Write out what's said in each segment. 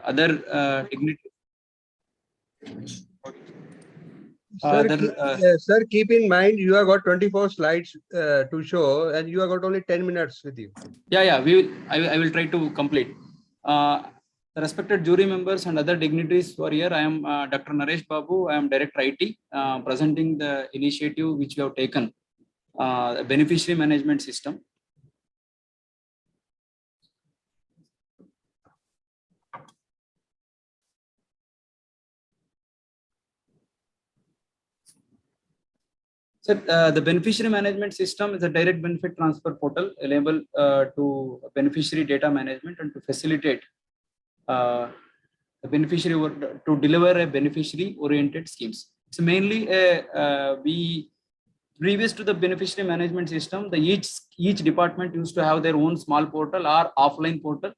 other dignitaries. Sir, keep in mind you have got 24 slides to show, and you have got only 10 minutes with you. Yeah. I will try to complete. The respected jury members and other dignitaries who are here, I am Dr. Naresh Babu. I am Director IT, presenting the initiative which we have taken, beneficiary management system. So, the beneficiary management system is a direct benefit transfer portal enabled to beneficiary data management and to facilitate the beneficiary to deliver a beneficiary oriented schemes. It's mainly previous to the beneficiary management system, each department used to have their own small portal or offline portal,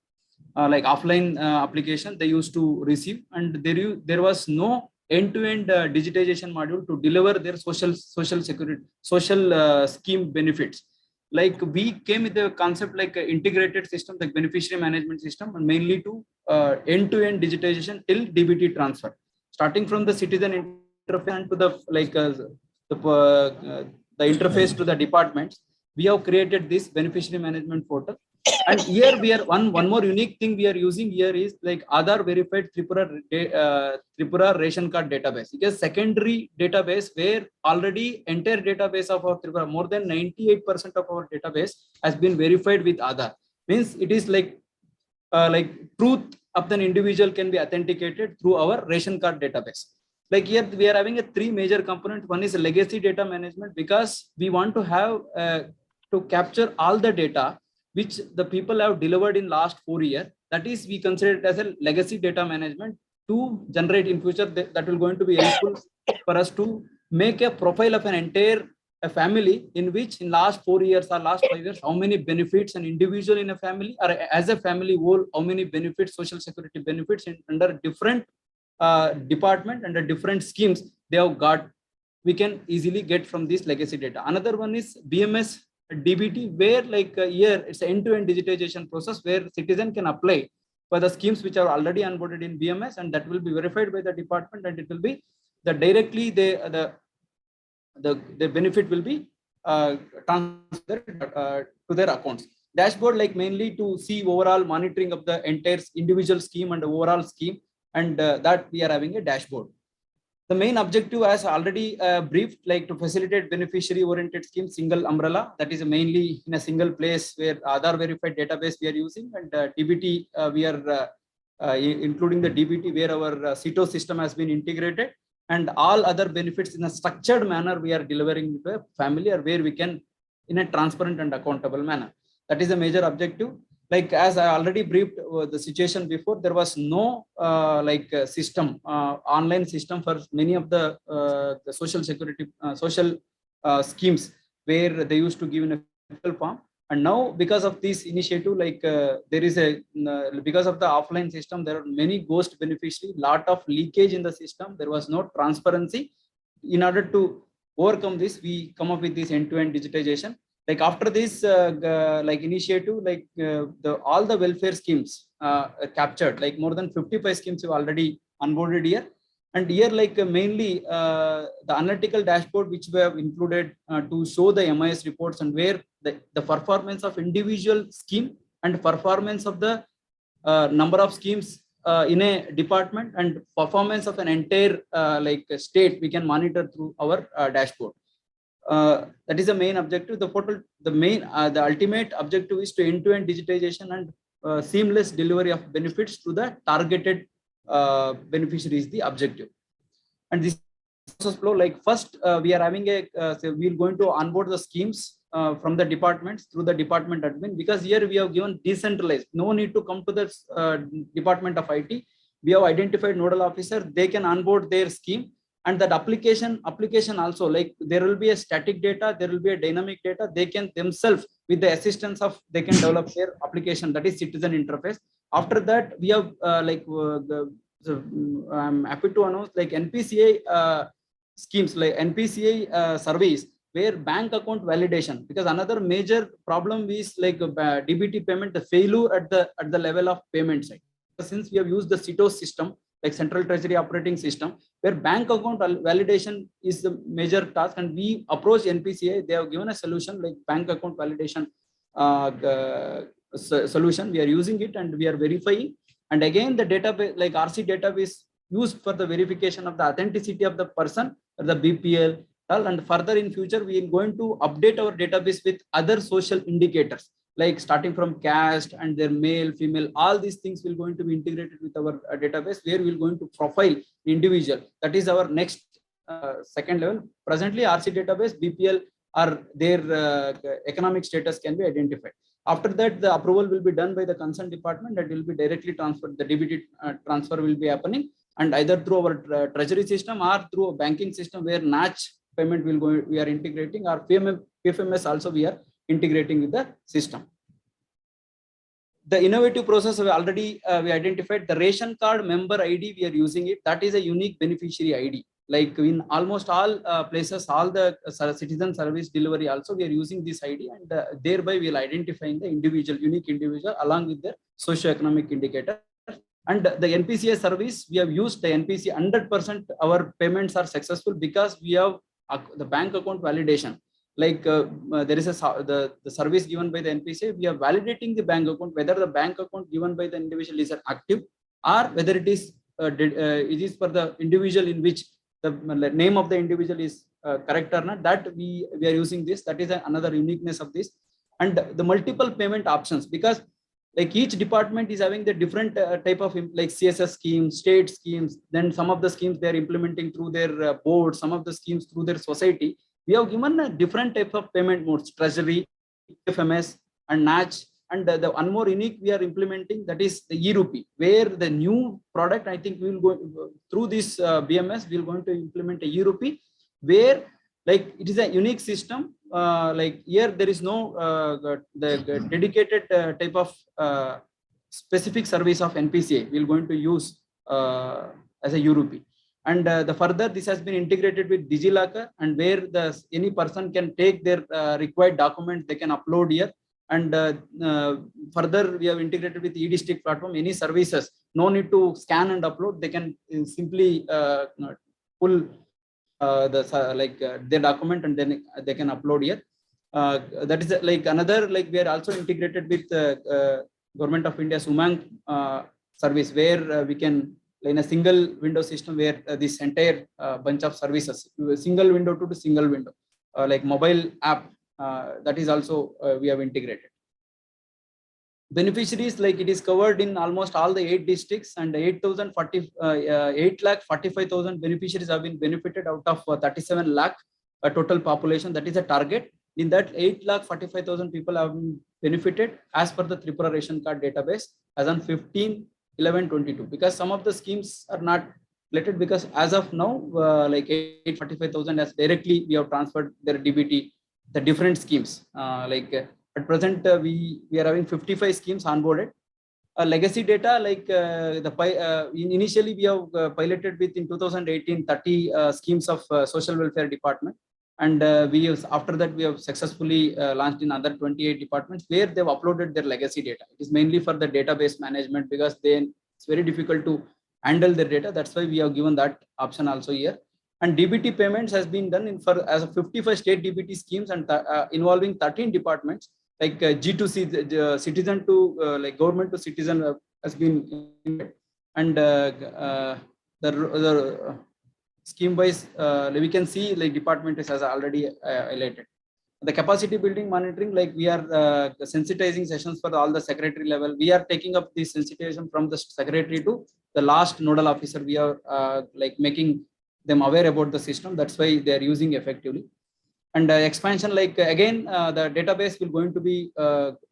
like offline application they used to receive, and there was no end-to-end digitization module to deliver their social security scheme benefits. Like we came with a concept like integrated system, like beneficiary management system, and mainly to end-to-end digitization till DBT transfer, starting from the citizen interface and to the interface to the departments. We have created this beneficiary management portal. And here we are one more unique thing we are using here is like Aadhaar verified Tripura ration card database. It is a secondary database where already entire database of our Tripura, more than 98% of our database has been verified with Aadhaar. Means it is like truth of an individual can be authenticated through our ration card database. Like here we are having a three major components. One is legacy data management, because we want to have to capture all the data which the people have delivered in last 4 years. That is, we consider it as a legacy data management to generate in future that will going to be helpful for us to make a profile of an entire family, in which in last 4 years or last 5 years, how many benefits an individual in a family or as a family whole, how many benefits, social security benefits under different department, under different schemes they have got, we can easily get from this legacy data. Another one is BMS DBT, where like here it's an end-to-end digitization process where citizen can apply for the schemes which are already onboarded in BMS, and that will be verified by the department, and it will be the directly the benefit will be transferred to their accounts. Dashboard, like mainly to see overall monitoring of the entire individual scheme and the overall scheme, and that we are having a dashboard. The main objective, as already briefed, like to facilitate beneficiary oriented scheme, single umbrella, that is mainly in a single place where Aadhaar verified database we are using, and DBT we are including the DBT where our CETO system has been integrated, and all other benefits in a structured manner we are delivering to a family, or where we can in a transparent and accountable manner. That is a major objective. Like as I already briefed the situation before, there was no system, online system for many of the social security social schemes where they used to give in a physical form. And now because of this initiative, like there is a because of the offline system, there are many ghost beneficiaries, lot of leakage in the system. There was no transparency. In order to overcome this, we come up with this end-to-end digitization. Like after this initiative, like all the welfare schemes captured, like more than 55 schemes have already onboarded here. And here, like mainly the analytical dashboard which we have included to show the MIS reports, and where the performance of individual scheme and performance of the number of schemes in a department and performance of an entire state, we can monitor through our dashboard. That is the main objective. The ultimate objective is to end-to-end digitization and seamless delivery of benefits to the targeted beneficiaries, the objective. And this process flow, like first we are having a we're going to onboard the schemes from the departments through the department admin, because here we have given decentralized, no need to come to the department of IT. We have identified nodal officer, they can onboard their scheme. And that application also, like there will be a static data, there will be a dynamic data. They can themselves, with the assistance of, they can develop their application, that is citizen interface. After that, we have I'm happy to announce like NPCI schemes, like NPCI surveys, where bank account validation, because another major problem is like DBT payment, the failure at the level of payment side. since we have used the CTOS system, like Central Treasury Operating System, where bank account validation is the major task, and we approach NPCI. They have given a solution like bank account validation solution. We are using it and we are verifying. And again, the database like RC database used for the verification of the authenticity of the person, or the BPL. And further in future, we are going to update our database with other social indicators, like starting from caste and their male, female, all these things will going to be integrated with our database, where we're going to profile individual. That is our next second level. Presently, RC database, BPL, or their economic status can be identified. After that, the approval will be done by the concerned department, that will be directly transferred. The DBT transfer will be happening, and either through our treasury system or through a banking system, where NACH payment will go, we are integrating, or PFMS also we are integrating with the system. The innovative process we already we identified. The ration card member ID, we are using it. That is a unique beneficiary ID. Like in almost all places, all the citizen service delivery also, we are using this ID, and thereby we will identifying the unique individual along with the socio-economic indicator. And the NPCI service, we have used the NPC 100%. Our payments are successful because we have the bank account validation. Like there is the service given by the NPCI, we are validating the bank account, whether the bank account given by the individual is active, or whether it is for the individual in which the name of the individual is correct or not. That we are using this. That is another uniqueness of this. And the multiple payment options, because like each department is having the different type of like CSS schemes, state schemes. Then some of the schemes they are implementing through their board, some of the schemes through their society. We have given a different type of payment modes: treasury, FMS, and NACH. And the one more unique we are implementing, that is the e-rupee, where the new product, I think we will go through this BMS, we are going to implement a e-rupee, where like it is a unique system. Like here there is no the dedicated type of specific service of NPCA. We are going to use as a e-rupee. And the further this has been integrated with DigiLocker, and where any person can take their required documents, they can upload here. And further we have integrated with e-district platform. Any services, no need to scan and upload. They can simply pull their document, and then they can upload here. That is like another, like we are also integrated with Government of India's Umang service, where we can, in a single window system, where this entire bunch of services, single window to single window, like mobile app, that is also we have integrated. Beneficiaries, like it is covered in almost all the 8 districts, and 8,45,000 beneficiaries have been benefited out of 37 lakh total population. That is a target. In that, 8,45,000 people have been benefited as per the Tripura ration card database as on 15/11/22. Because some of the schemes are not related, because as of now, like 845,000 as directly we have transferred their DBT, the different schemes. At present, we are having 55 schemes onboarded. Legacy data, like initially we have piloted with in 2018 30 schemes of social welfare department, and after that we have successfully launched in other 28 departments, where they have uploaded their legacy data. It is mainly for the database management, because then it's very difficult to handle their data. That's why we have given that option also here. And DBT payments has been done as a 55 state DBT schemes, and involving 13 departments, like G2C, citizen to like government to citizen has been, and the scheme wise we can see like department is as already highlighted. The capacity building monitoring, like we are sensitizing sessions for all the secretary level. We are taking up this sensitization from the secretary to the last nodal officer. We are like making them aware about the system. That's why they are using effectively. And expansion, like again, the database will going to be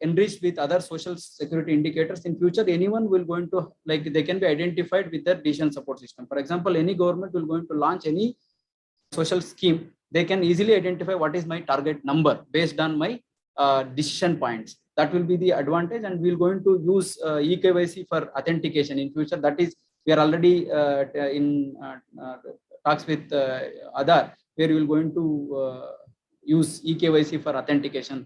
enriched with other social security indicators. In future, anyone will going to, like they can be identified with their decision support system. For example, any government will going to launch any social scheme, they can easily identify what is my target number based on my decision points. That will be the advantage, and we're going to use eKYC for authentication in future. That is, we are already in talks with Aadhaar, where we will going to use eKYC for authentication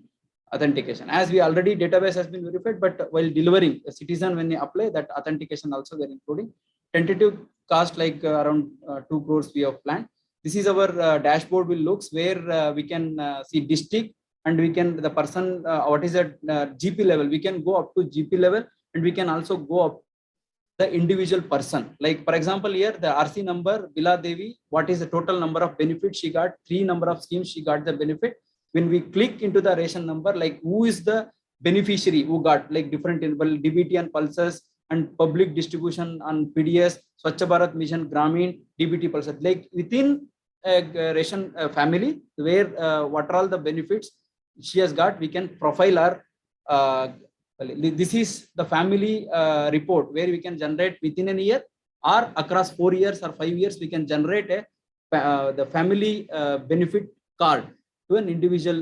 authentication. As we already database has been verified, but while delivering a citizen, when they apply that authentication also we are including. Tentative cost like around 2 crores we have planned. This is our dashboard will looks where we can see district, and we can the person what is at GP level, we can go up to GP level, and we can also go up the individual person. Like for example, here the RC number Bila Devi, what is the total number of benefits she got, 3 number of schemes she got the benefit. When we click into the ration number, like who is the beneficiary who got like different DBT and pulses and public distribution on PDS, Swachh Bharat Mission, Gramin, DBT pulses, like within a ration family where what are all the benefits she has got, we can profile her. This is the family report where we can generate within a year or across 4 years or 5 years, we can generate a the family benefit card to an individual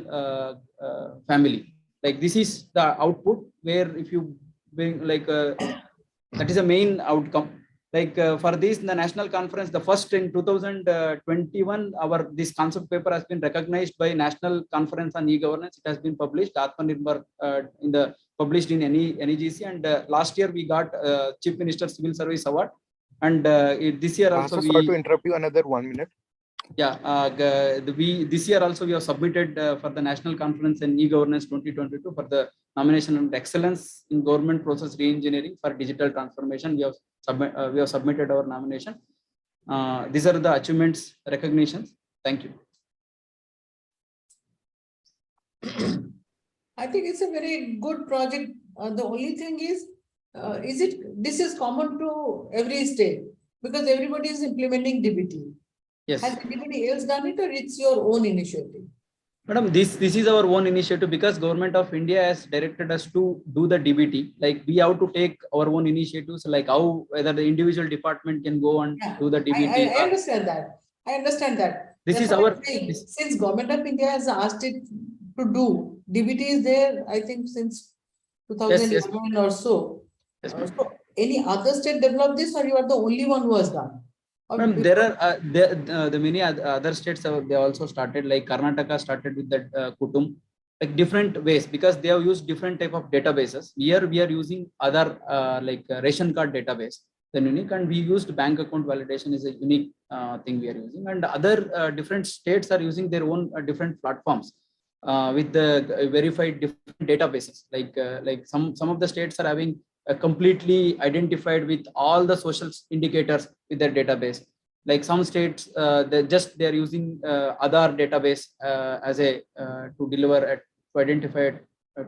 family. Like this is the output where if you bring like that is a main outcome. Like for this, the national conference, the first in 2021, our this concept paper has been recognized by National Conference on E-Governance. It has been published, Atmanirbhar, in the published in NEGC, and last year we got Chief Minister Civil Service Award, and this year also sorry to interrupt you another 1 minute. Yeah, this year also we have submitted for the National Conference in E-Governance 2022 for the nomination and excellence in government process re-engineering for digital transformation. We have submitted our nomination. These are the achievements, recognitions. Thank you. I think it's a very good project. The only thing is this is common to every state because everybody is implementing DBT. Yes. Has anybody else done it, or it's your own initiative? Madam, this is our own initiative because Government of India has directed us to do the DBT. Like we have to take our own initiatives, like how whether the individual department can go and do the DBT. I understand that. I understand that. This That's is our since Government of India has asked it to do, DBT is there, I think, since 2011 or so. Yes, so any other state developed this, or you are the only one who has done? There are the many other states they also started, like Karnataka started with that Kutum, like different ways because they have used different type of databases. Here we are using other like ration card database, the unique, and we used bank account validation is a unique thing we are using, and other different states are using their own different platforms with the verified different databases. Like some of the states are having completely identified with all the social indicators with their database. Like some states, they are using other database as a to deliver to identify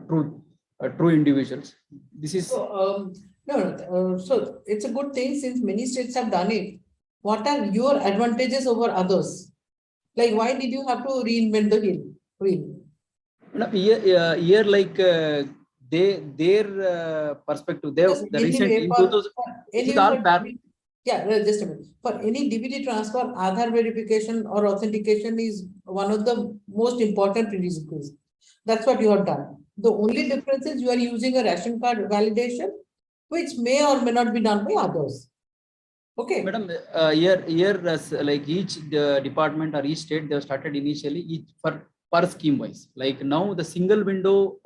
true individuals. This is so, so it's a good thing since many states have done it. What are your advantages over others? Like why did you have to reinvent the wheel? No, here like their perspective. The recent in 2000, it is all just a minute. For any DBT transfer, Aadhaar verification or authentication is one of the most important prerequisites. That's what you have done. The only difference is you are using a ration card validation, which may or may not be done by others. Okay. Madam, here like each department or each state, they have started initially each per scheme wise. Like now the single window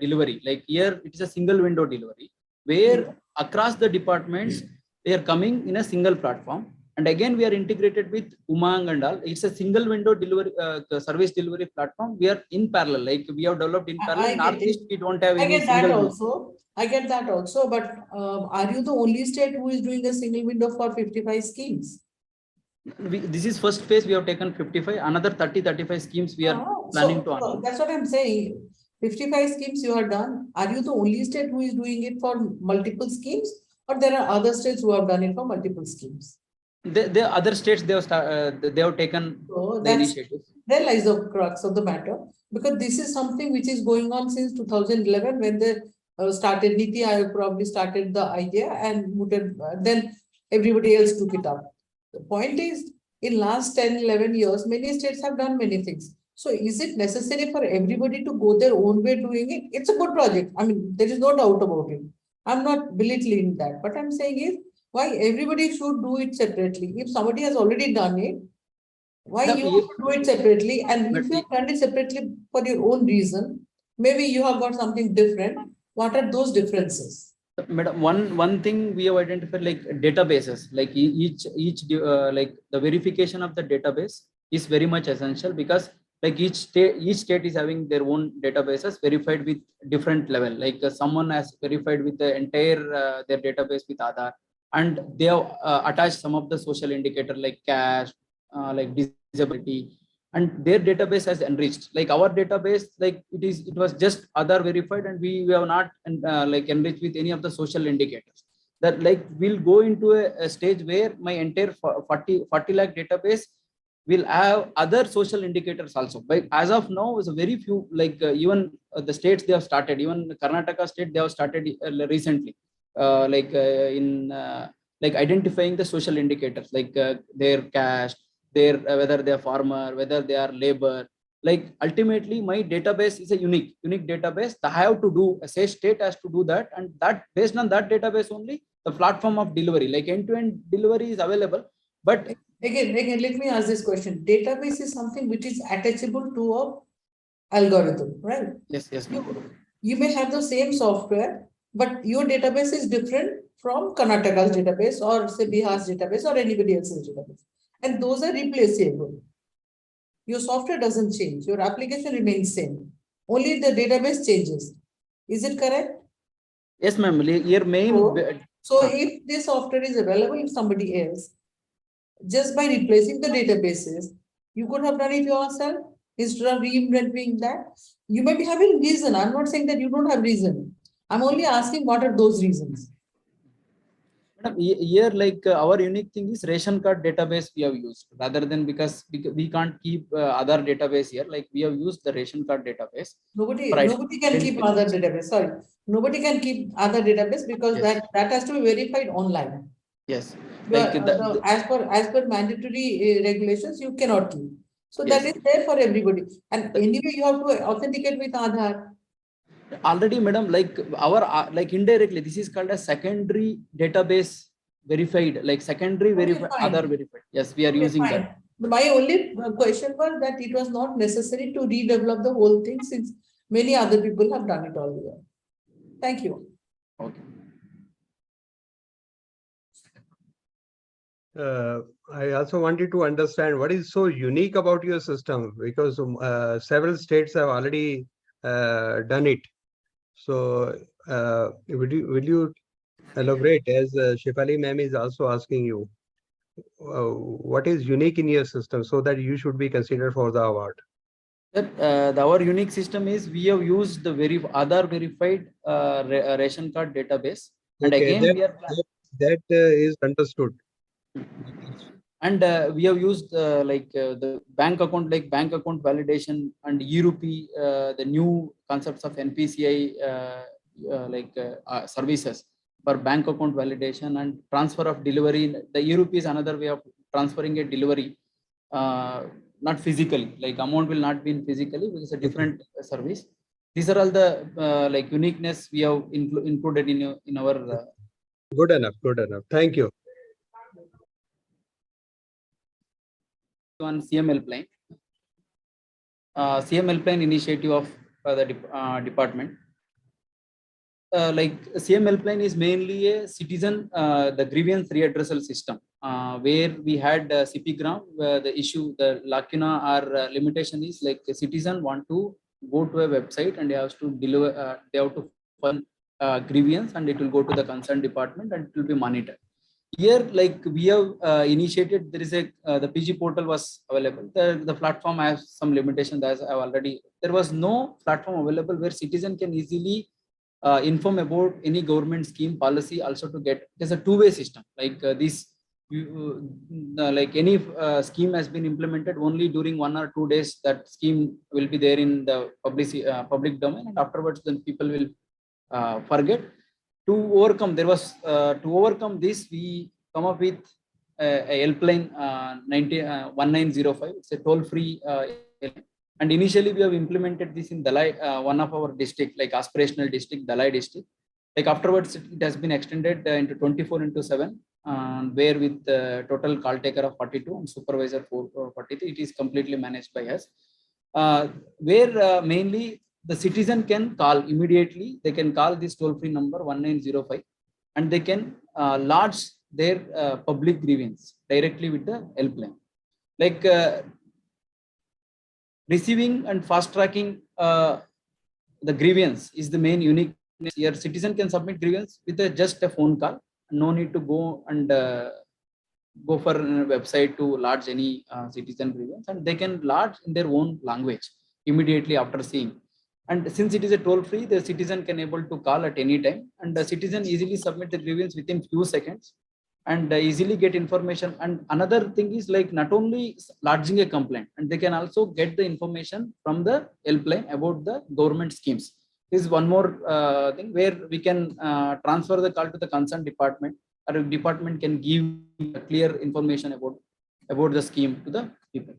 delivery, like here it is a single window delivery where across the departments they are coming in a single platform, and again we are integrated with Umang and all. It's a single window delivery service delivery platform. We are in parallel, like we have developed in parallel. Northeast we don't have any single window. I get that also, but are you the only state who is doing a single window for 55 schemes? This is first phase. We have taken 55. Another 30-35 schemes we are planning to so that's what I'm saying. 55 schemes you have done. Are you the only state who is doing it for multiple schemes, or there are other states who have done it for multiple schemes? The other states they have taken the initiative. There lies the crux of the matter, because this is something which is going on since 2011 when they started. Niti Aayog probably started the idea, and then everybody else took it up. The point is, in last 10-11 years, many states have done many things. So is it necessary for everybody to go their own way doing it? It's a good project. I mean, there is no doubt about it. I'm not belittling that. But I'm saying is, why everybody should do it separately? If somebody has already done it, why you do it separately? And if you have done it separately for your own reason, Maybe you have got something different. What are those differences? Madam, one thing we have identified, like databases, like like the verification of the database is very much essential, because like each state is having their own databases verified with different level. Like someone has verified with the entire their database with Aadhaar, and they have attached some of the social indicator like cash, like disability, and their database has enriched. Like our database, like it was just other verified, and we have not like enriched with any of the social indicators. That like we'll go into a stage where my entire 40 lakh database will have other social indicators also. But as of now, is a very few, like even the states they have started, even Karnataka state they have started recently, in like identifying the social indicators, like their caste, their whether they are farmer, whether they are labor. Like ultimately my database is a unique database. I have to do a say state has to do that, and that based on that database only the platform of delivery, like end-to-end delivery is available. But Again, let me ask this question. Database is something which is attachable to a algorithm, right? yes You, ma'am. you may have the same software, but your database is different from Karnataka's database or say Bihar's database or anybody else's database. And those are replaceable. Your software doesn't change. Your application remains same. Only the database changes. Is it correct? Yes ma'am, your main So if this software is available in somebody else, just by replacing the databases, you could have done it yourself instead of reinventing that. You may be having reason. I'm not saying that you don't have reason. I'm only asking what are those reasons. Madam, here like our unique thing is ration card database we have used, rather than because we can't keep other database here. Like we have used the ration card database for Nobody can keep identification. other database. Sorry, nobody can keep other database because Yes, that has to be verified online. yes, You like are, as per mandatory regulations, you cannot keep. So that yes. is there for everybody. And anyway, you have to authenticate with Aadhaar. Already madam, like our like indirectly this is called a secondary database verified, like secondary Okay, verified, other fine. verified. Yes, we are Okay, using that. fine. My only question was that it was not necessary to redevelop the whole thing since many other people have done it already. Thank you. Okay. I also wanted to understand what is so unique about your system, because several states have already done it. So will you elaborate, as Shefali ma'am is also asking you, what is unique in your system so that you should be considered for the award? Sir, our unique system is we have used the other verified ration card database, and Okay, again we are that is understood. and we have used the bank account, like bank account validation and e-rupee, the new concepts of NPCI services for bank account validation and transfer of delivery. The e-rupee is another way of transferring a delivery, uh, not physically, like amount will not be in physically, because it's a different service. These are all the like uniqueness we have included in our Good enough, good enough. Thank you. on CM helpline. CM helpline initiative of the department. Like CM helpline is mainly a citizen the grievance readdressal system, where we had CP-gram, where the issue, the lacuna or limitation is like a citizen want to go to a website and they have to deliver, they have to fund grievance, and it will go to the concerned department and it will be monitored. Here, like we have initiated, there is a the PG portal was available. The platform has some limitations, as I have already. There was no platform available where citizen can easily inform about any government scheme policy. Also to get, there's a two-way system. Like this, like any scheme has been implemented only during 1 or 2 days. That scheme will be there in the public domain, and afterwards then people will forget. To overcome, there was to overcome this, we come up with a helpline 1905. It's a toll free helpline. And initially we have implemented this in Dalai, one of our district, like aspirational district, Dalai district. Like afterwards it has been extended into 24/7, where with total call taker of 42 and supervisor 43. It is completely managed by us, where mainly the citizen can call immediately. They can call this toll-free number 1905 and they can lodge their public grievance directly with the helpline. Like receiving and fast tracking the grievance is the main uniqueness here. Citizen can submit grievance with just a phone call. No need to go and go for a website to lodge any citizen grievance, and they can lodge in their own language immediately after seeing. And since it is a toll free, the citizen can able to call at any time, and the citizen easily submit the grievance within few seconds and easily get information. And another thing is like not only lodging a complaint, and they can also get the information from the helpline about the government schemes. This is one more thing where we can transfer the call to the concerned department, or a department can give clear information about the scheme to the people.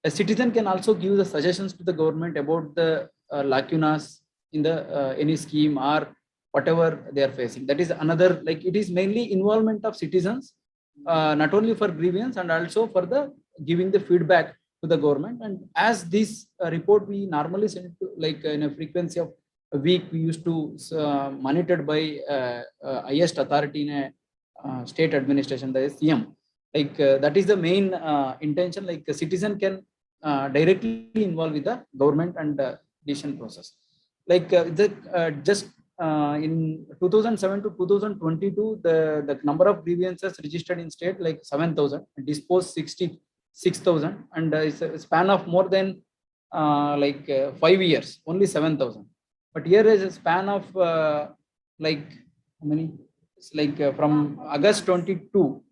A citizen can also give the suggestions to the government about the lacunas in the any scheme or whatever they are facing. That is another, like it is mainly involvement of citizens, not only for grievance and also for the giving the feedback to the government. And as this report we normally send to like in a frequency of a week, we used to monitored by highest authority in a state administration, the CM. Like that is the main intention. Like a citizen can directly involve with the government and decision process. Like just in 2007 to 2022, the number of grievances registered in state like 7,000, disposed 66,000, and it's a span of more than 5 years, only 7,000. But here is a span of like how many? It's like from August 22.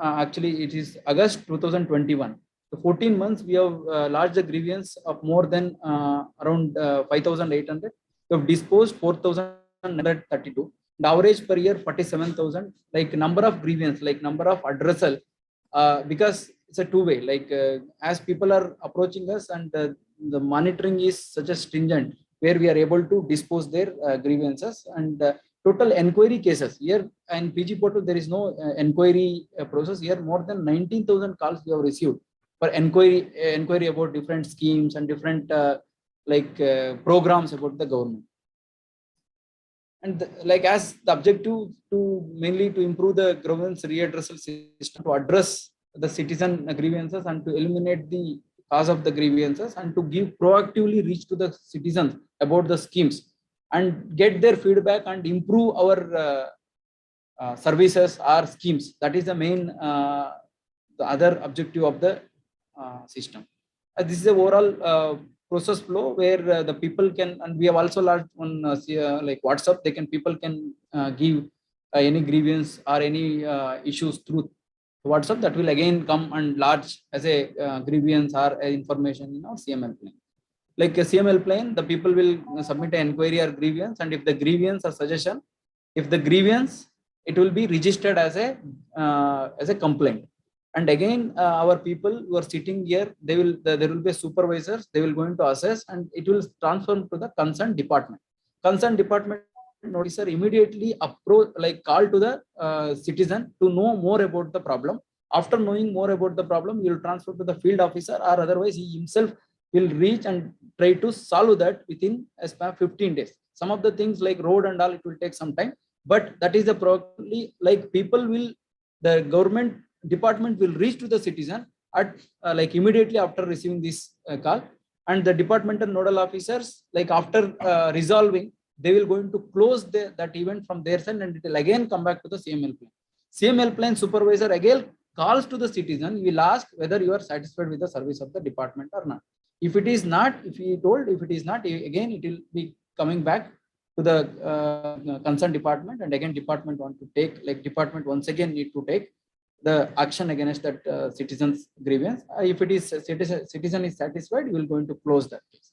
Actually, it is August 2021. So 14 months we have lodged the grievance of more than around 5,800. We have disposed 4,932. The average per year 47,000. Like number of grievance, like number of addressal, because it's a two-way. Like as people are approaching us, and the monitoring is such a stringent, where we are able to dispose their grievances. And total enquiry cases here in PG portal, there is no enquiry process here. More than 19,000 calls we have received for enquiry about different schemes and different programs about the government. And like as the objective to mainly to improve the grievance readdressal system, to address the citizen grievances and to eliminate the cause of the grievances, and to give proactively reach to the citizens about the schemes and get their feedback and improve our services or schemes. That is the main the other objective of the system. This is the overall process flow where the people can, and we have also launched on like WhatsApp. People can give any grievance or any issues through WhatsApp. That will again come and lodge as a grievance or information in our CML plane. Like a CML plane, the people will submit an inquiry or grievance, and if the grievance or suggestion, if the grievance, it will be registered as a complaint. And again, our people who are sitting here, there will be supervisors. They will going to assess, and it will transfer to the concerned department. Concerned department officer immediately call to the citizen to know more about the problem. After knowing more about the problem, he will transfer to the field officer, or otherwise he himself will reach and try to solve that within a span of 15 days. Some of the things like road and all, it will take some time, but that is the probably like the government department will reach to the citizen at immediately after receiving this call, and the departmental nodal officers, like after resolving, they will going to close that event from their side, and it will again come back to the CML plane. CML plane supervisor again calls to the citizen. He will ask whether you are satisfied with the service of the department or not. If it is not, if it is not, again it will be coming back to the concerned department, and again department want to take, like department once again need to take the action against that citizen's grievance. If it is citizen is satisfied, you will going to close that case.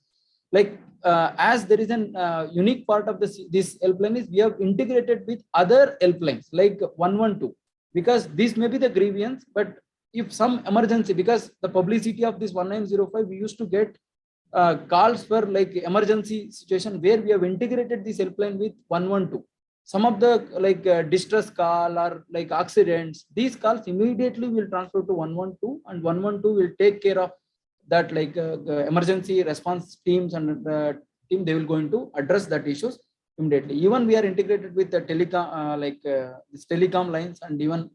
Like as there is an unique part of this helpline is we have integrated with other helplines like 112, because this may be the grievance, but if some emergency, because the publicity of this 1905, we used to get calls for like emergency situation where we have integrated this helpline with 112. Some of the distress call or like accidents, these calls immediately will transfer to 112, and 112 will take care of that, like emergency response teams and team, they will going to address that issues immediately. Even we are integrated with the telecom, this telecom lines and even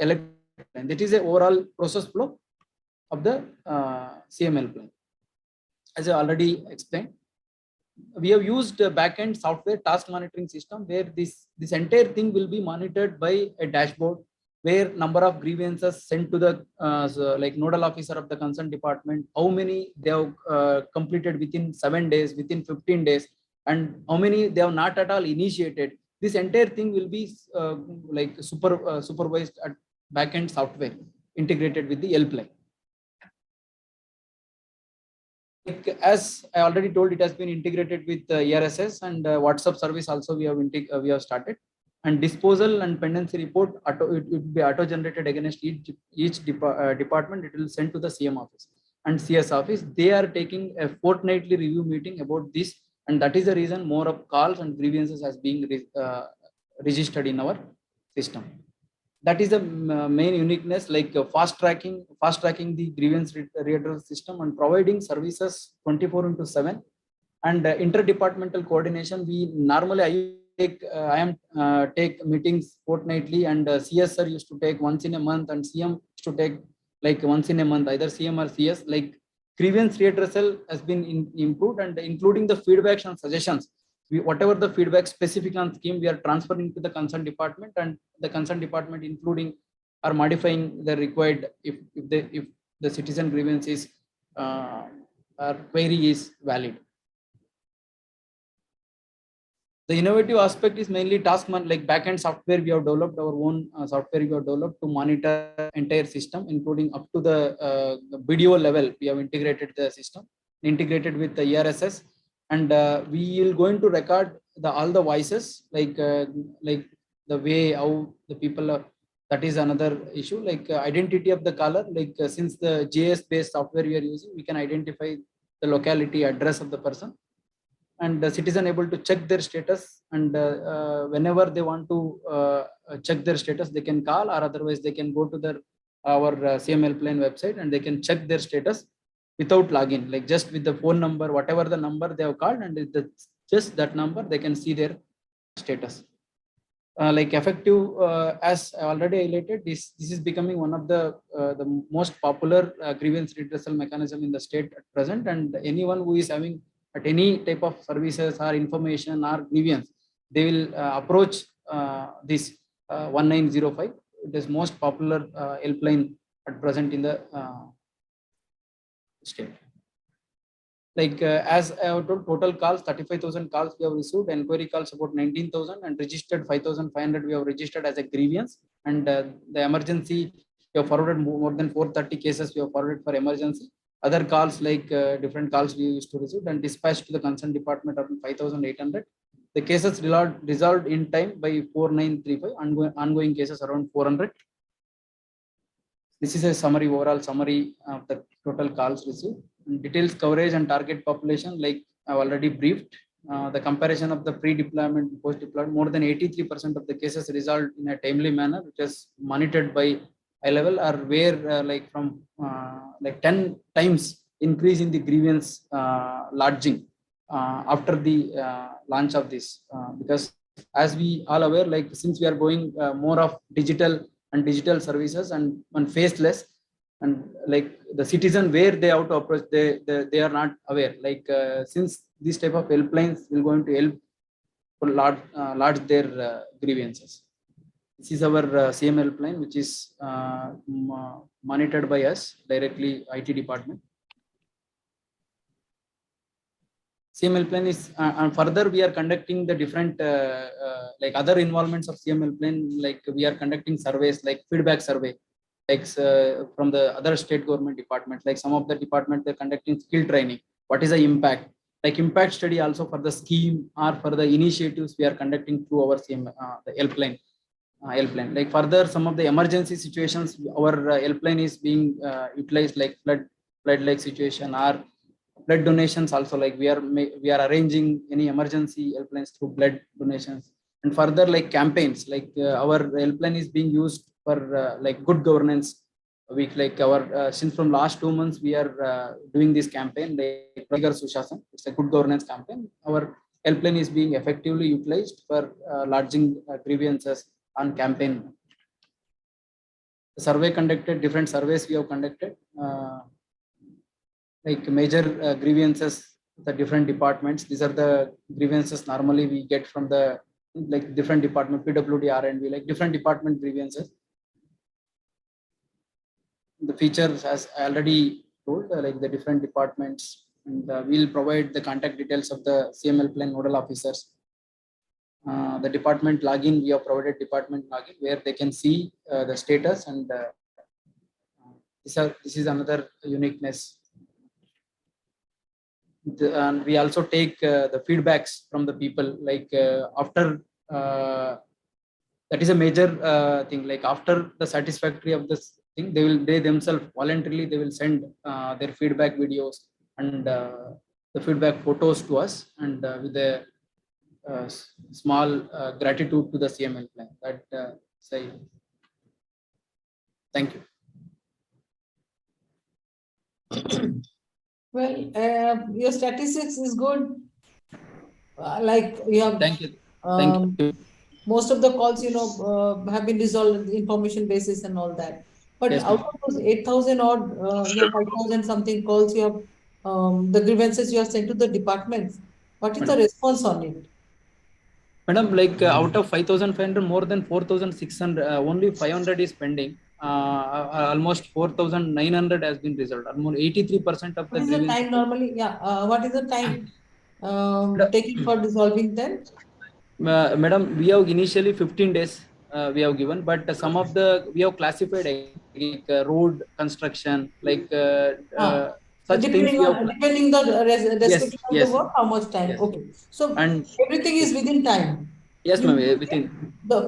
electric line. That is a overall process flow of the CML plan. As I already explained, we have used a backend software task monitoring system where this entire thing will be monitored by a dashboard where number of grievances sent to the nodal officer of the concerned department, how many they have completed within 7 days, within 15 days, and how many they have not at all initiated. This entire thing will be supervised at backend software integrated with the helpline. As I already told, it has been integrated with ERSS and WhatsApp service also we have started. And disposal and pendency report, it will be auto-generated against each department. It will send to the CM office and CS office. They are taking a fortnightly review meeting about this, and that is the reason more of calls and grievances has been registered in our system. That is the main uniqueness, like fast tracking the grievance reader system and providing services 24/7 and interdepartmental coordination. We normally take meetings fortnightly, and CS sir used to take once in a month, and CM used to take like once in a month, either CM or CS. Like grievance redressal has been improved, and including the feedbacks and suggestions. Whatever the feedback specific on scheme, we are transferring to the concerned department, and the concerned department including or modifying the required if the citizen grievance is or query is valid. The innovative aspect is mainly like backend software. We have developed our own software. We have developed to monitor entire system, including up to the video level. We have integrated the system, integrated with the ERSS, and we will going to record all the voices, like the way how the people are. That is another issue, like identity of the caller. Like since the JS based software we are using, we can identify the locality address of the person, and the citizen able to check their status, and whenever they want to check their status, they can call, or otherwise they can go to our CML plan website, and they can check their status without login, like just with the phone number, whatever the number they have called, and just that number they can see their status. Like effective, as I already highlighted, this is becoming one of the most popular grievance redressal mechanism in the state at present, and anyone who is having at any type of services or information or grievance, they will approach this 1905. It is most popular helpline at present in the state. Like as I have told, total calls 35,000 calls we have received, inquiry calls about 19,000, and registered 5,500 we have registered as a grievance, and the emergency we have forwarded more than 430 cases we have forwarded for emergency. Other calls, like different calls we used to receive and dispatched to the concerned department around 5,800. The cases resolved in time by 4935, ongoing cases around 400. This is a summary, overall summary of the total calls received. Details coverage and target population, like I've already briefed. The comparison of the pre-deployment and post-deployment, more than 83% of the cases resolved in a timely manner, which is monitored by high level, or where like from like 10 times increase in the grievance lodging after the launch of this, because as we all aware, like since we are going more of digital services and faceless, and like the citizen where they have to approach, they are not aware, like since this type of helplines will going to help for large their grievances. This is our CML plan, which is monitored by us directly, IT department. CML plan is, and further we are conducting the different like other involvements of CML plan, like we are conducting surveys, like feedback survey, like from the other state government departments, like some of the departments they're conducting skill training. What is the impact? Like impact study also for the scheme or for the initiatives we are conducting through our the helpline. Like further, some of the emergency situations, our helpline is being utilized, like flood like situation, or blood donations also, like we are arranging any emergency helplines through blood donations. And further, like campaigns, like our helpline is being used for like good governance week. Like our since from last 2 months we are doing this campaign like Sushasan. It's a good governance campaign. Our helpline is being effectively utilized for lodging grievances on campaign. The survey conducted, different surveys we have conducted, like major grievances, the different departments. These are the grievances normally we get from the like different department, PWD, R&B, like different department grievances. The features, as I already told, like the different departments, and we'll provide the contact details of the CML plan nodal officers. The department login, we have provided department login where they can see the status, and this is another uniqueness. And we also take the feedbacks from the people, like after that is a major thing, like after the satisfactory of this thing, they themselves voluntarily they will send their feedback videos and the feedback photos to us, and with a small gratitude to the CML plan. That say thank you. Well, your statistics is good. Like you have, Thank you. Thank you. most of the calls, have been resolved information basis and all that. But Yes, out ma'am. of those 8,000 odd, you have 5,000 something calls, you have the grievances you have sent to the departments. What is the response on it? Madam, like out of 5,500, more than 4,600, only 500 is pending. Almost 4,900 has been resolved. Almost 83% of What the is the grievances. time normally? Yeah, what is the time taking for resolving them? Madam, we have initially 15 days we have given, but some of the we have classified like road construction, like Ah, such things we have. depending the Yes, description of the yes, work, how much time? yes, Okay, so and everything is within time. yes, You ma'am, mean within. the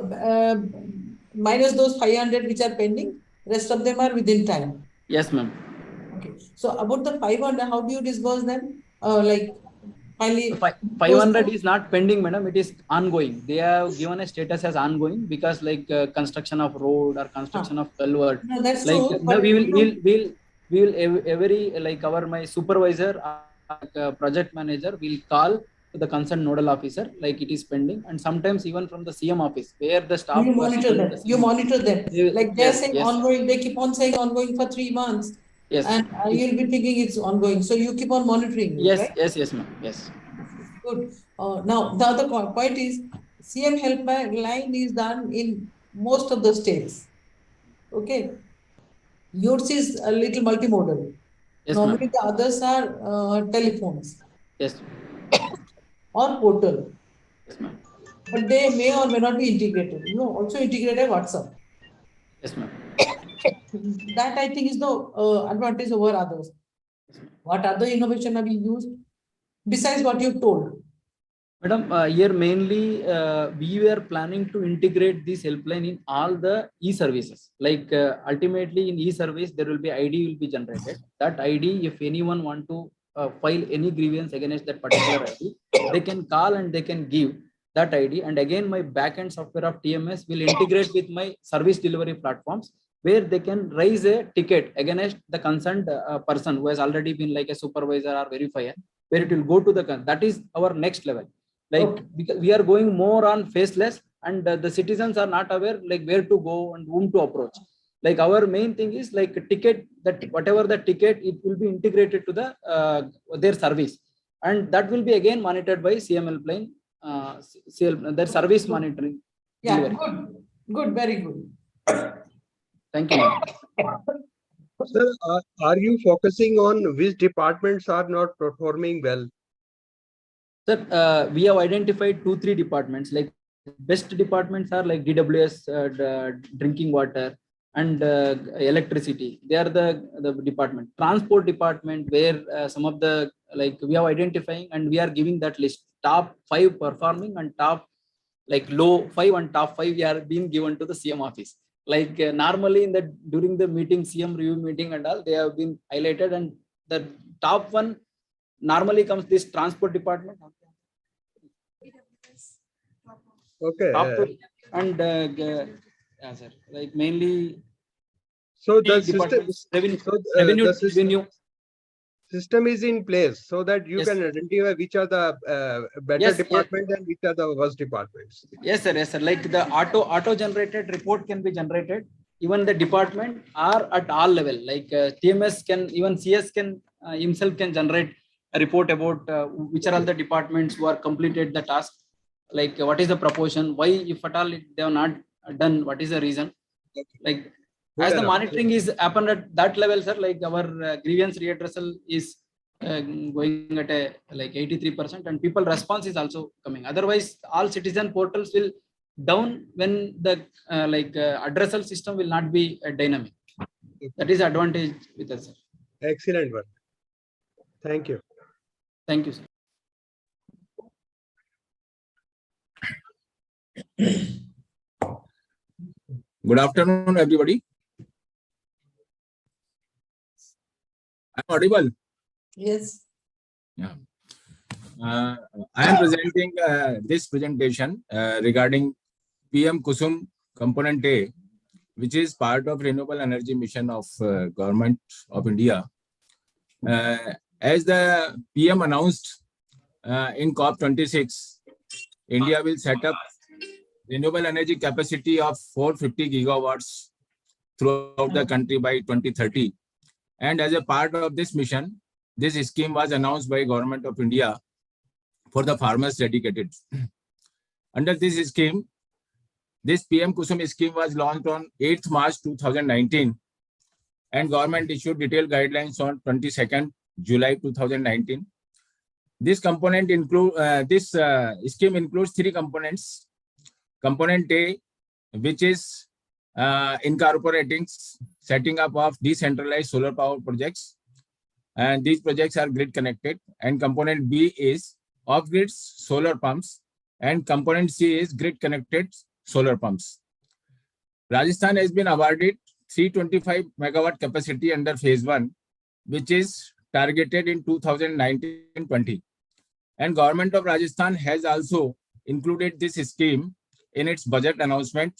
minus those 500 which are pending, rest of them are within time. Yes, ma'am. Okay, so about the 500, how do you disburse them? Like finally, 500 is not pending, madam. It is ongoing. They have given a status as ongoing because like construction of road or construction of culvert. no, that's Like true. no, But we will every like our my supervisor, project manager will call to the concerned nodal officer like it is pending, and sometimes even from the CM office where the staff you who are monitor sitting in them. the You CM office. monitor them. Like they're Yes, saying yes, ongoing, they keep on saying ongoing for 3 months, yes, and you'll be thinking it's ongoing. So you keep on monitoring it, yes, right? yes, yes, ma'am. Yes, Good. Now, the other point is CM helpline is done in most of the states. Okay. Yours is a little multimodal. yes, Normally, ma'am. the others are telephones Yes, or portal, yes, ma'am. but they may or may not be integrated. Also integrated WhatsApp. Yes, ma'am. That I think is the advantage over others. What other innovation have you used besides what you told? Madam, here mainly we were planning to integrate this helpline in all the e-services. Like ultimately in e-service, there will be ID will be generated. That ID, if anyone want to file any grievance against that particular ID, they can call and they can give that ID. And again, my backend software of TMS will integrate with my service delivery platforms where they can raise a ticket against the concerned person who has already been like a supervisor or verifier, where it will go to the, that is our next level. Like Okay. because we are going more on faceless, and the citizens are not aware like where to go and whom to approach. Like our main thing is like a ticket, that whatever the ticket, it will be integrated to the their service, and that will be again monitored by CML plane, their service monitoring Yeah, delivery. good, very good. Thank you, ma'am. Sir, are you focusing on which departments are not performing well? Sir, we have identified 2-3 departments. Like best departments are like DWS, drinking water, and electricity. They are the department. Transport department, where some of the, like we are identifying and we are giving that list. Top 5 performing and top like low 5 and top 5 we are being given to the CM office. Like normally in the during the meeting, CM review meeting and all, they have been highlighted, and the top one normally comes this transport department. Okay. Top two, and yeah, sir. Like mainly So the departments, revenue, so, revenue, the revenue. system is in place so that you Yes. can identify which are the better Yes, departments and which are the worst departments. Yes, sir. Yes, sir. Like the auto generated report can be generated. Even the department are at all level. Like TMS can, even CS can himself can generate a report about which are all the departments who are completed the task. Like what is the proportion? Why, if at all they have not done, what is the reason? Like Good as the enough. monitoring is happened at that level, sir. Like our grievance redressal is going at a like 83%, and people response is also coming. Otherwise, all citizen portals will down when the addressal system will not be dynamic. That is advantage with us, sir. Excellent work. Thank you. Thank you, sir. Good afternoon, everybody. I'm audible. Yes. Yeah. I am presenting this presentation regarding PM Kusum Component A, which is part of Renewable Energy Mission of Government of India. As the PM announced in COP26, India will set up renewable energy capacity of 450 gigawatts throughout the country by 2030. And as a part of this mission, this scheme was announced by Government of India for the farmers dedicated. Under this scheme, this PM Kusum scheme was launched on 8th March 2019, and government issued detailed guidelines on 22nd July 2019. This component scheme includes three components. Component A, which is incorporating setting up of decentralized solar power projects, and these projects are grid connected. And component B is off-grid solar pumps, and component C is grid connected solar pumps. Rajasthan has been awarded 325 megawatt capacity under phase 1, which is targeted in 2019-20. And government of Rajasthan has also included this scheme in its budget announcement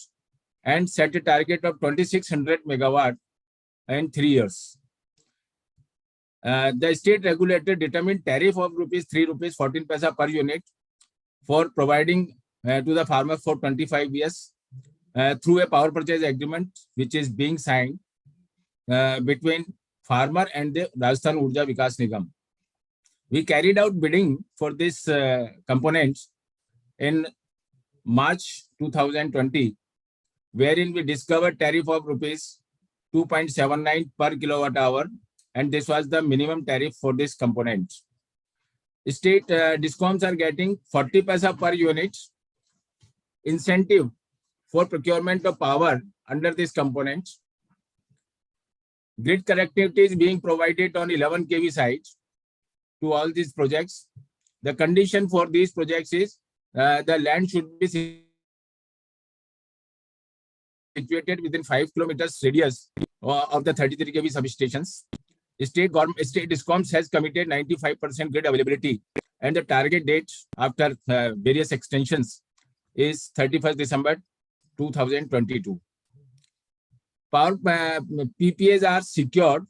and set a target of 2600 megawatt in 3 years. The state regulator determined tariff of ₹3 14 paisa per unit for providing to the farmer for 25 years through a power purchase agreement, which is being signed between farmer and the Rajasthan Urja Vikas Nigam. We carried out bidding for this components in March 2020, wherein we discovered tariff of rupees 2.79 per kilowatt hour, and this was the minimum tariff for this component. State discoms are getting 40 paisa per unit incentive for procurement of power under this component. Grid connectivity is being provided on 11 kV sites to all these projects. The condition for these projects is the land should be situated within 5 kilometers radius of the 33 kV substations. State discoms has committed 95% grid availability, and the target date after various extensions is 31st December 2022. Power PPAs are secured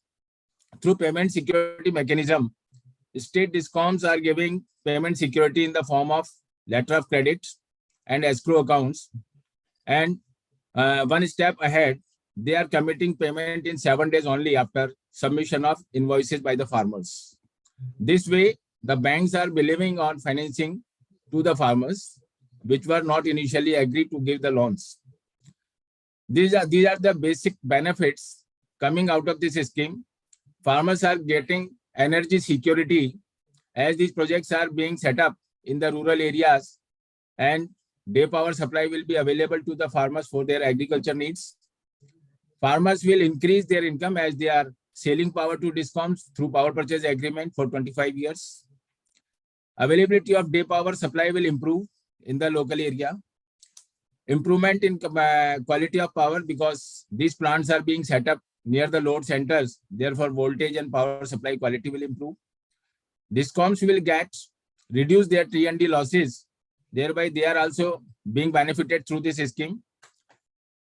through payment security mechanism. State discoms are giving payment security in the form of letter of credit and escrow accounts. And one step ahead, they are committing payment in 7 days only after submission of invoices by the farmers. This way, the banks are believing on financing to the farmers, which were not initially agreed to give the loans. These are the basic benefits coming out of this scheme. Farmers are getting energy security as these projects are being set up in the rural areas, and day power supply will be available to the farmers for their agriculture needs. Farmers will increase their income as they are selling power to discoms through power purchase agreement for 25 years. Availability of day power supply will improve in the local area. Improvement in quality of power, because these plants are being set up near the load centers. Therefore, voltage and power supply quality will improve. Discoms will reduce their T&D losses. Thereby, they are also being benefited through this scheme.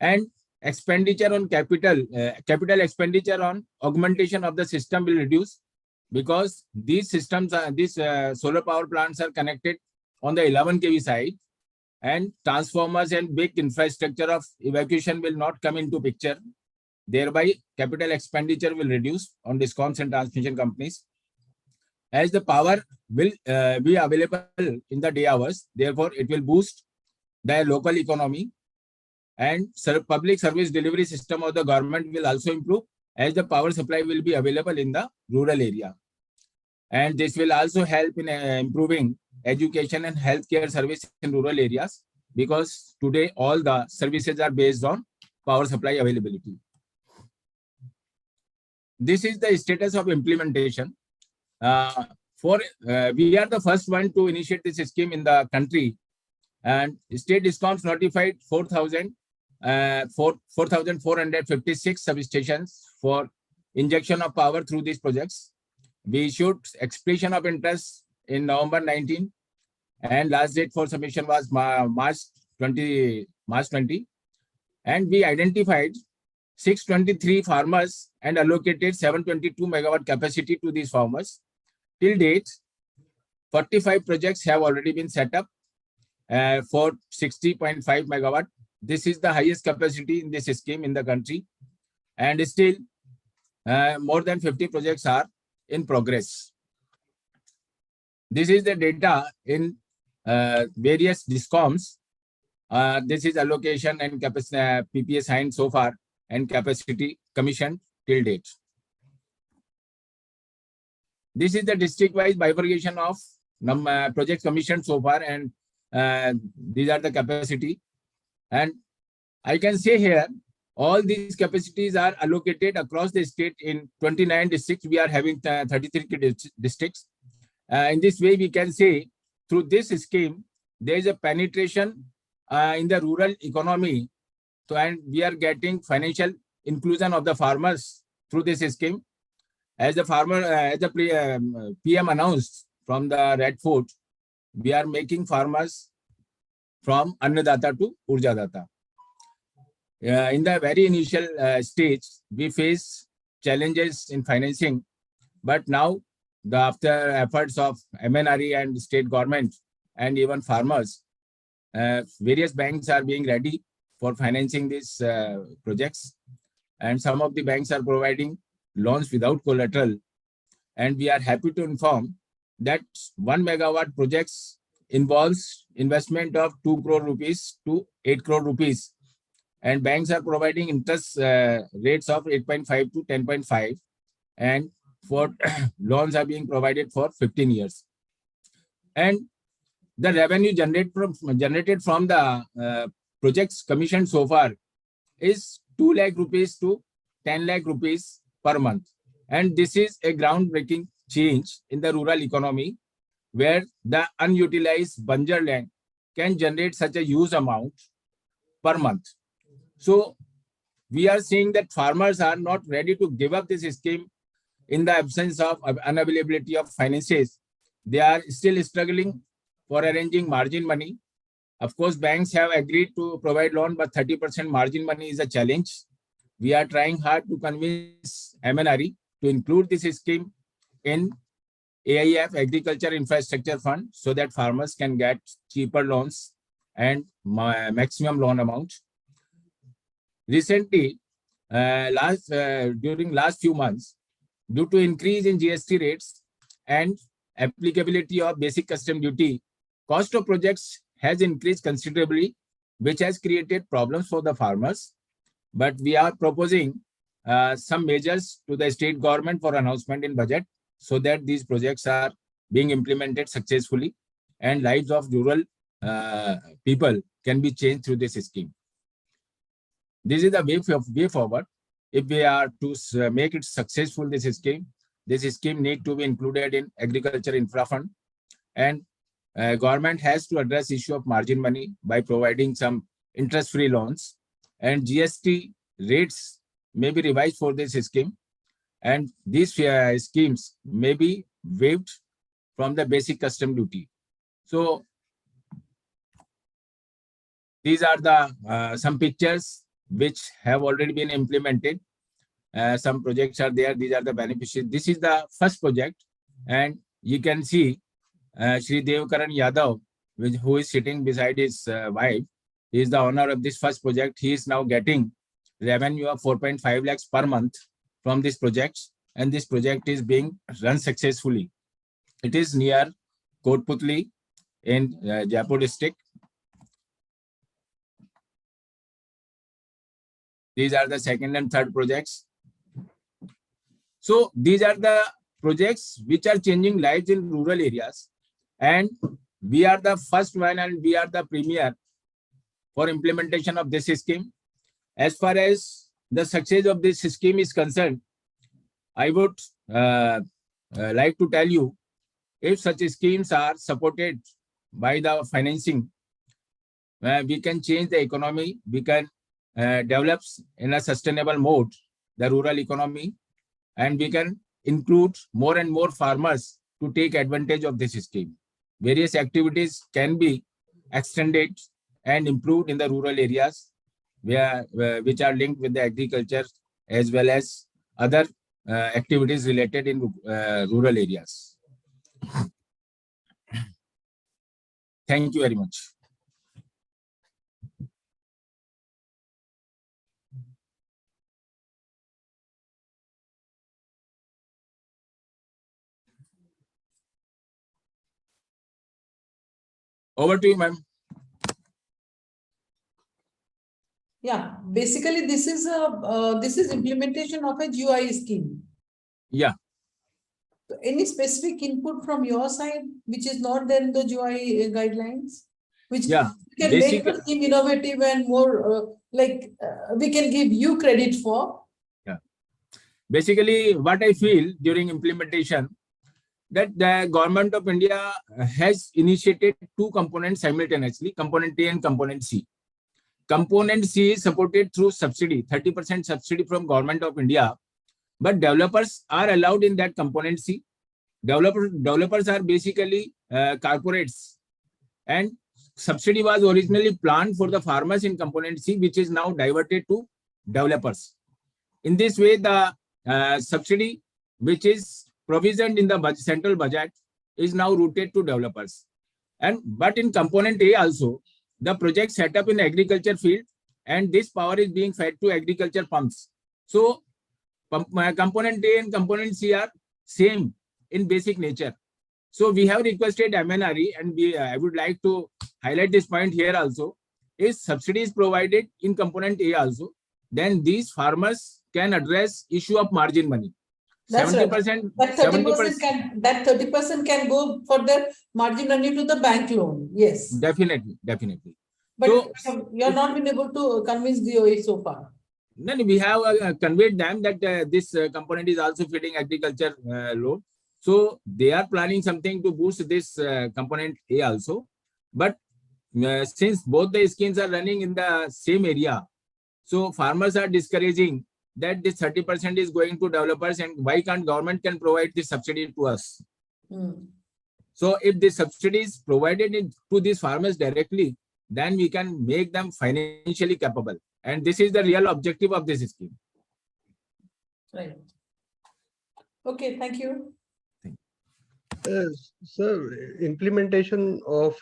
And expenditure on capital expenditure on augmentation of the system will reduce, because these systems are, these solar power plants are connected on the 11 kV side, and transformers and big infrastructure of evacuation will not come into picture. Thereby, capital expenditure will reduce on discoms and transmission companies. As the power will be available in the day hours, therefore it will boost the local economy, and public service delivery system of the government will also improve, as the power supply will be available in the rural area. And this will also help in improving education and healthcare service in rural areas, because today all the services are based on power supply availability. This is the status of implementation. We are the first one to initiate this scheme in the country, and state discoms notified 4,456 substations for injection of power through these projects. We issued expression of interest in November 19, and last date for submission was March 20, and we identified 623 farmers and allocated 722 megawatt capacity to these farmers. Till date, 45 projects have already been set up for 60.5 megawatt. This is the highest capacity in this scheme in the country, and still more than 50 projects are in progress. This is the data in various discoms. This is allocation and capacity PPA signed so far and capacity commissioned till date. This is the district-wise bifurcation of projects commissioned so far, and these are the capacity. And I can say here, all these capacities are allocated across the state in 29 districts. We are having 33 districts. In this way, we can say through this scheme, there is a penetration in the rural economy. So, and we are getting financial inclusion of the farmers through this scheme. As the PM announced from the Red Fort, we are making farmers from Annadata to Urjadata. In the very initial stage, we face challenges in financing, but now after efforts of MNRE and state government and even farmers, various banks are being ready for financing these projects, and some of the banks are providing loans without collateral. And we are happy to inform that 1 megawatt projects involves investment of 2 crore rupees to 8 crore rupees. And banks are providing interest rates of 8.5 to 10.5. And for loans are being provided for 15 years. And the revenue generated from the projects commissioned so far is 2 lakh rupees to 10 lakh rupees per month. And this is a groundbreaking change in the rural economy, where the unutilized Banjar land can generate such a huge amount per month. So we are seeing that farmers are not ready to give up this scheme in the absence of unavailability of finances. They are still struggling for arranging margin money. Of course, banks have agreed to provide loan, but 30% margin money is a challenge. We are trying hard to convince MNRE to include this scheme in AIF, Agriculture Infrastructure Fund, so that farmers can get cheaper loans and maximum loan amount. Recently, during last few months, due to increase in GST rates and applicability of basic custom duty, cost of projects has increased considerably, which has created problems for the farmers. But we are proposing some measures to the state government for announcement in budget, so that these projects are being implemented successfully and lives of rural people can be changed through this scheme. This is the way forward. If we are to make it successful, this scheme need to be included in Agriculture Infra Fund, and government has to address issue of margin money by providing some interest-free loans, and GST rates may be revised for this scheme, and these schemes may be waived from the basic custom duty. So these are the some pictures which have already been implemented. Some projects are there. These are the beneficiaries. This is the first project, and you can see Shri Devkaran Yadav, who is sitting beside his wife. He is the owner of this first project. He is now getting revenue of 4.5 lakhs per month from this project, and this project is being run successfully. It is near Kotputli in Jaipur district. These are the second and third projects. So these are the projects which are changing lives in rural areas, and we are the first one and we are the premier for implementation of this scheme. As far as the success of this scheme is concerned, I would like to tell you, if such schemes are supported by the financing, we can change the economy, we can develop in a sustainable mode the rural economy, and we can include more and more farmers to take advantage of this scheme. Various activities can be extended and improved in the rural areas which are linked with the agriculture as well as other activities related in rural areas. Thank you very much. Over to you, ma'am. Yeah, basically this is implementation of a GUI scheme. Yeah. So any specific input from your side, which is not there in the GUI guidelines, which Yeah, can make the scheme innovative and more we can give you credit for? Yeah. Basically, what I feel during implementation, that the government of India has initiated two components simultaneously, component A and component C. Component C is supported through subsidy, 30% subsidy from government of India, but developers are allowed in that component C. Developers are basically corporates, and subsidy was originally planned for the farmers in component C, which is now diverted to developers. In this way, the subsidy which is provisioned in the central budget is now routed to developers. But in component A also, the project set up in agriculture field, and this power is being fed to agriculture pumps. So component A and component C are same in basic nature. So we have requested MNRE, and I would like to highlight this point here also. If subsidy is provided in component A also, then these farmers can address issue of margin money. That's 70%, right. That 30% can go for the margin money to the bank loan. Yes. Definitely. But so, you have not been able to convince DOE so far. Then we have conveyed them that this component is also feeding agriculture loan. So they are planning something to boost this component A also. But since both the schemes are running in the same area, so farmers are discouraging that this 30% is going to developers, and why can't government can provide this subsidy to us? So if the subsidy is provided to these farmers directly, then we can make them financially capable. And this is the real objective of this scheme. Right. Okay, thank you. Sir, implementation of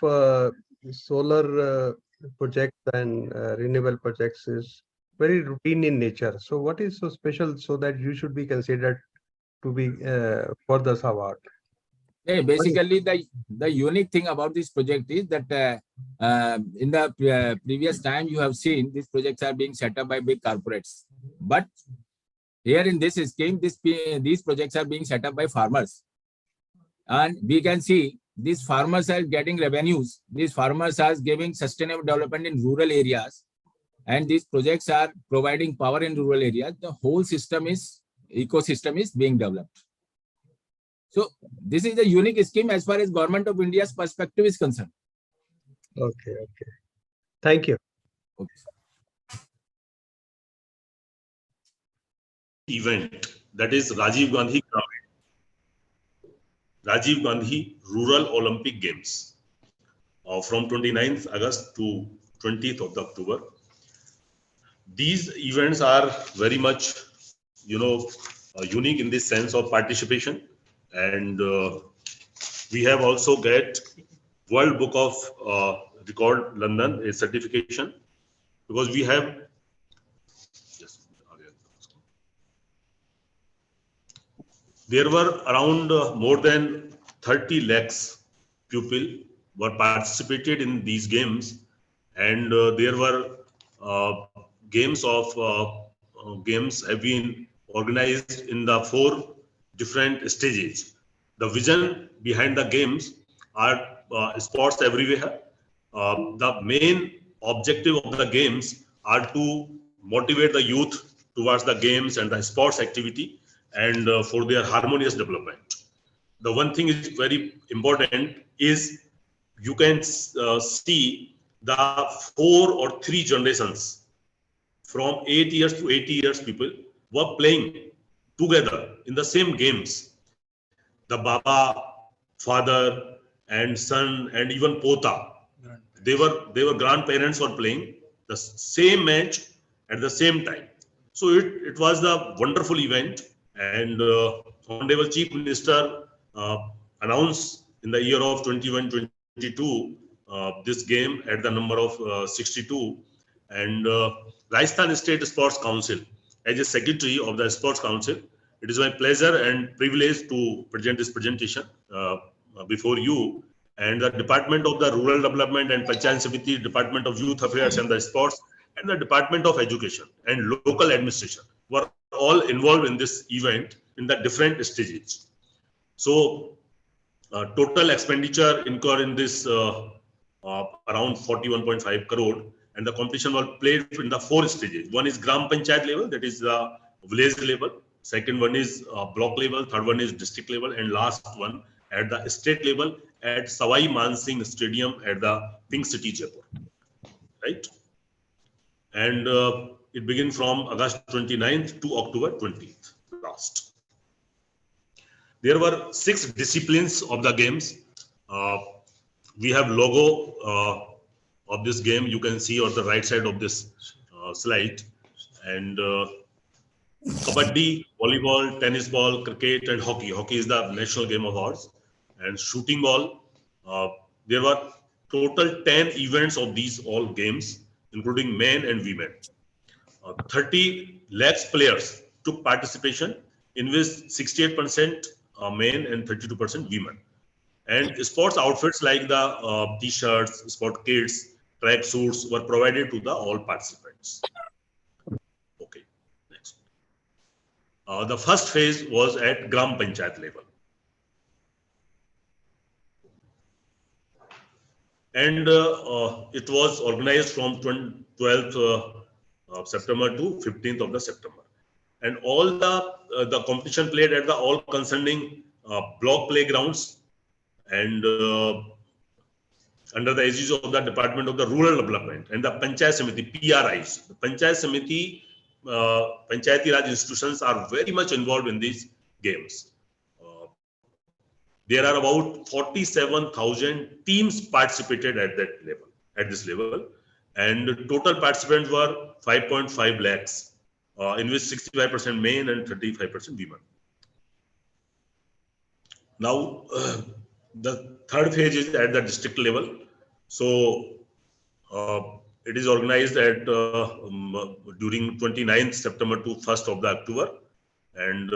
solar projects and renewable projects is very routine in nature. So what is so special so that you should be considered to be for this award? Yeah, basically, the unique thing about this project is that in the previous time you have seen these projects are being set up by big corporates. But here in this scheme, these projects are being set up by farmers. And we can see these farmers are getting revenues. These farmers are giving sustainable development in rural areas. And these projects are providing power in rural areas. The whole ecosystem is being developed. So this is a unique scheme as far as Government of India's perspective is concerned. Okay. Thank you. Okay. Event, that is Rajiv Gandhi Rural Olympic Games from 29th August to 20th of October. These events are very much, unique in this sense of participation, and we have also get World Book of Record London a certification, because we have there were around more than 30 lakhs people were participated in these games, and there were games have been organized in the 4 different stages. The vision behind the games are sports everywhere. The main objective of the games are to motivate the youth towards the games and the sports activity, and for their harmonious development. The one thing is very important is you can see the 4 or 3 generations from 8 years to 80 years people were playing together in the same games. The Baba, father and son and even Pota, they were grandparents were playing the same match at the same time. So it was the wonderful event, and Honorable Chief Minister announced in the year of 21-22 this game at the number of 62, and Rajasthan State Sports Council, as a secretary of the Sports Council, it is my pleasure and privilege to present this presentation before you. And the Department of the Rural Development and Panchayat Samiti, Department of Youth Affairs and the Sports, and the Department of Education and Local Administration were all involved in this event in the different stages. So total expenditure incurred in this around 41.5 crore, and the competition was played in the 4 stages. One is Gram Panchayat level, that is the village level. Second one is block level. Third one is district level, and last one at the state level at Sawai Mansingh Stadium at the Pink City, Jaipur. Right? And it began from August 29th to October 20th last. There were 6 disciplines of the games. We have logo of this game. You can see on the right side of this slide. And kabaddi, volleyball, tennis ball, cricket, and hockey. Hockey is the national game of ours. And shooting ball. There were total 10 events of these all games, including men and women. 30 lakhs players took participation, in which 68% men and 32% women. And sports outfits like the t-shirts, sport kits, track suits were provided to the all participants. Okay, next. The first phase was at Gram Panchayat level. And it was organized from 12th September to 15th of the September. And all the competition played at the all concerning block playgrounds, and under the aegis of the Department of the Rural Development and the Panchayat Samiti, PRIs. The Panchayat Samiti, Panchayati Raj institutions are very much involved in these games. There are about 47,000 teams participated at that level, at this level, and total participants were 5.5 lakhs, in which 65% men and 35% women. Now, the third phase is at the district level. So it is organized at during 29th September to 1st of the October, and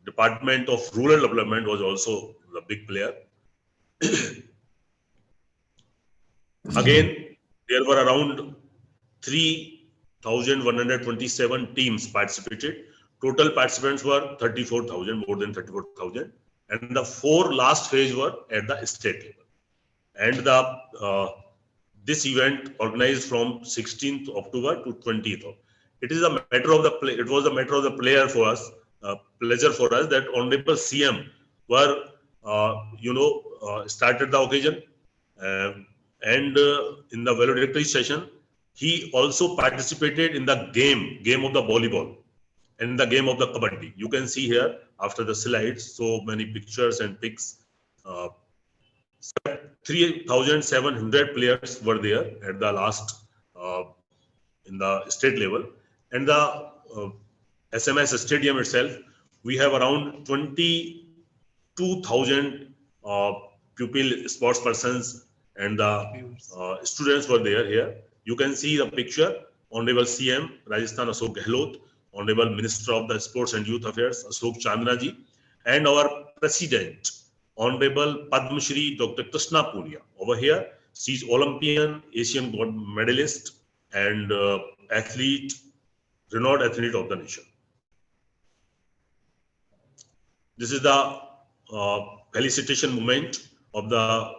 Department of Rural Development was also the big player. Again, there were around 3,127 teams participated. Total participants were 34,000, more than 34,000. And the 4 last phase were at the state level. And the this event organized from 16th October to 20th. It is a matter of the it was a matter of the player for us, pleasure for us that Honorable CM were started the occasion, and in the valedictory session he also participated in the game of the volleyball and the game of the kabaddi. You can see here after the slides so many pictures and pics. 3,700 players were there at the last in the state level. And the SMS stadium itself, we have around 22,000 pupil sports persons, and the students were there here. You can see the picture. Honorable CM Rajasthan Ashok Gehlot, Honorable Minister of the Sports and Youth Affairs Ashok Chandra ji, and our President Honorable Padma Shri Dr. Krishna Punia over here. She's Olympian, Asian gold medalist, and athlete, renowned athlete of the nation. This is the felicitation moment of the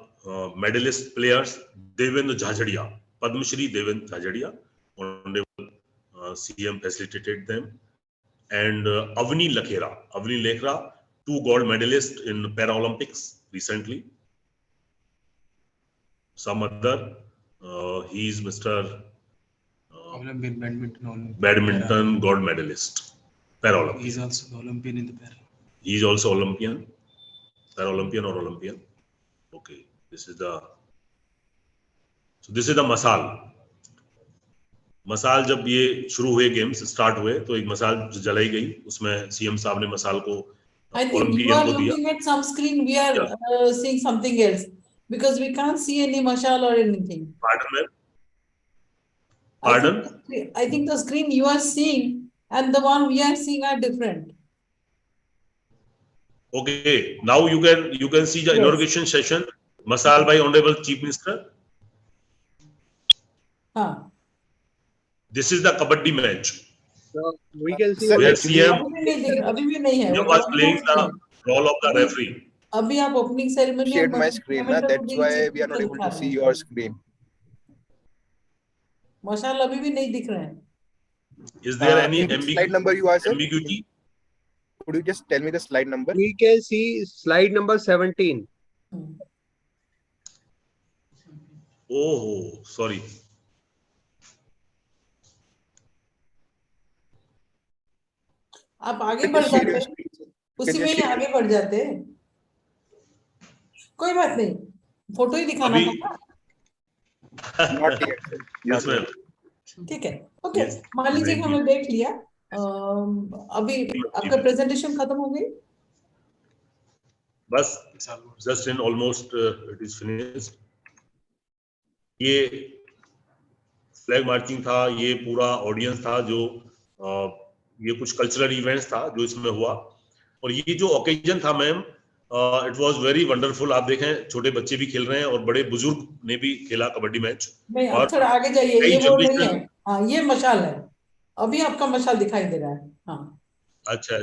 medalist players. Devendra Jhajadia, Padma Shri Devendra Jhajadia, Honorable CM facilitated them, and Avni Lekhra, 2 gold medalists in Paralympics recently. Some other, he is Mr. Badminton gold medalist, Paralympics. He is also Olympian in the para. He is also Olympian, Paralympian or Olympian. Okay, this is the मसाल. मसाल जब ये शुरू हुए games start हुए तो एक मसाल जलाई गई, उसमें सीएम साहब ने मसाल को I think you are looking at some screen. We are seeing something else because we can't see any mashal or anything. Pardon, ma'am? Pardon? I think the screen you are seeing and the one we are seeing are different. Okay, now you can see the inauguration session, Masal by Honorable Chief Minister. This is the Kabaddi match. So we can see where CM was playing the role of the referee. अभी आप opening ceremony shared my screen, that's why we are not able to see your screen. मशाल अभी भी नहीं दिख रहे हैं. Is there any slide number you are, sir? ambiguity? Could you just tell me the slide number? we can see slide number 17. Oh, sorry. आप आगे बढ़ जाते, उसी में ही आगे बढ़ जाते. कोई बात नहीं, फोटो ही दिखाना था. Not yet, sir. Yes, ma'am. ठीक है, ओके. मान लीजिए हमने देख लिया. अभी आपका प्रेजेंटेशन खत्म हो गई. बस just in almost it is finished. ये फ्लैग मार्चिंग था, ये पूरा ऑडियंस था, जो ये कुछ कल्चरल इवेंट्स था जो इसमें हुआ, और ये जो ओकेजन था ma'am, it was very wonderful. आप देखें छोटे बच्चे भी खेल रहे हैं और बड़े बुजुर्ग ने भी खेला कबड्डी मैच. और थोड़ा आगे जाइए, ये वो नहीं है. हाँ, ये मशाल है. अभी आपका मशाल दिखाई दे रहा है. हाँ, अच्छा.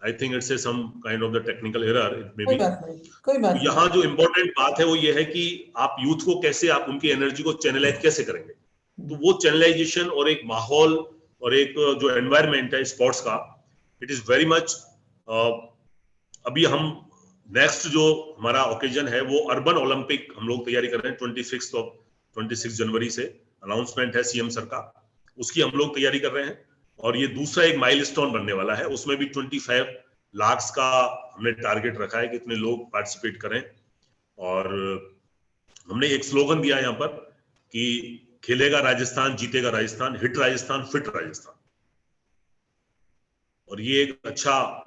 I think it's some kind of the technical error, it may be. कोई बात नहीं. यहाँ जो इम्पोर्टेंट बात है वो ये है कि आप यूथ को कैसे, आप उनकी एनर्जी को चैनलाइज कैसे करेंगे. तो वो चैनलाइजेशन और एक माहौल और एक जो एनवायरनमेंट है स्पोर्ट्स का, इट इज वेरी मच. अभी हम नेक्स्ट जो हमारा ओकेजन है वो अर्बन ओलंपिक हम लोग तैयारी कर रहे हैं. 26 जनवरी से अनाउंसमेंट है सीएम सर का, उसकी हम लोग तैयारी कर रहे हैं. और ये दूसरा एक माइलस्टोन बनने वाला है, उसमें भी 25 लाख का हमने टारगेट रखा है कि इतने लोग पार्टिसिपेट करें. और हमने एक स्लोगन दिया यहाँ पर कि खेलेगा राजस्थान, जीतेगा राजस्थान, हिट राजस्थान, फिट राजस्थान. और ये एक अच्छा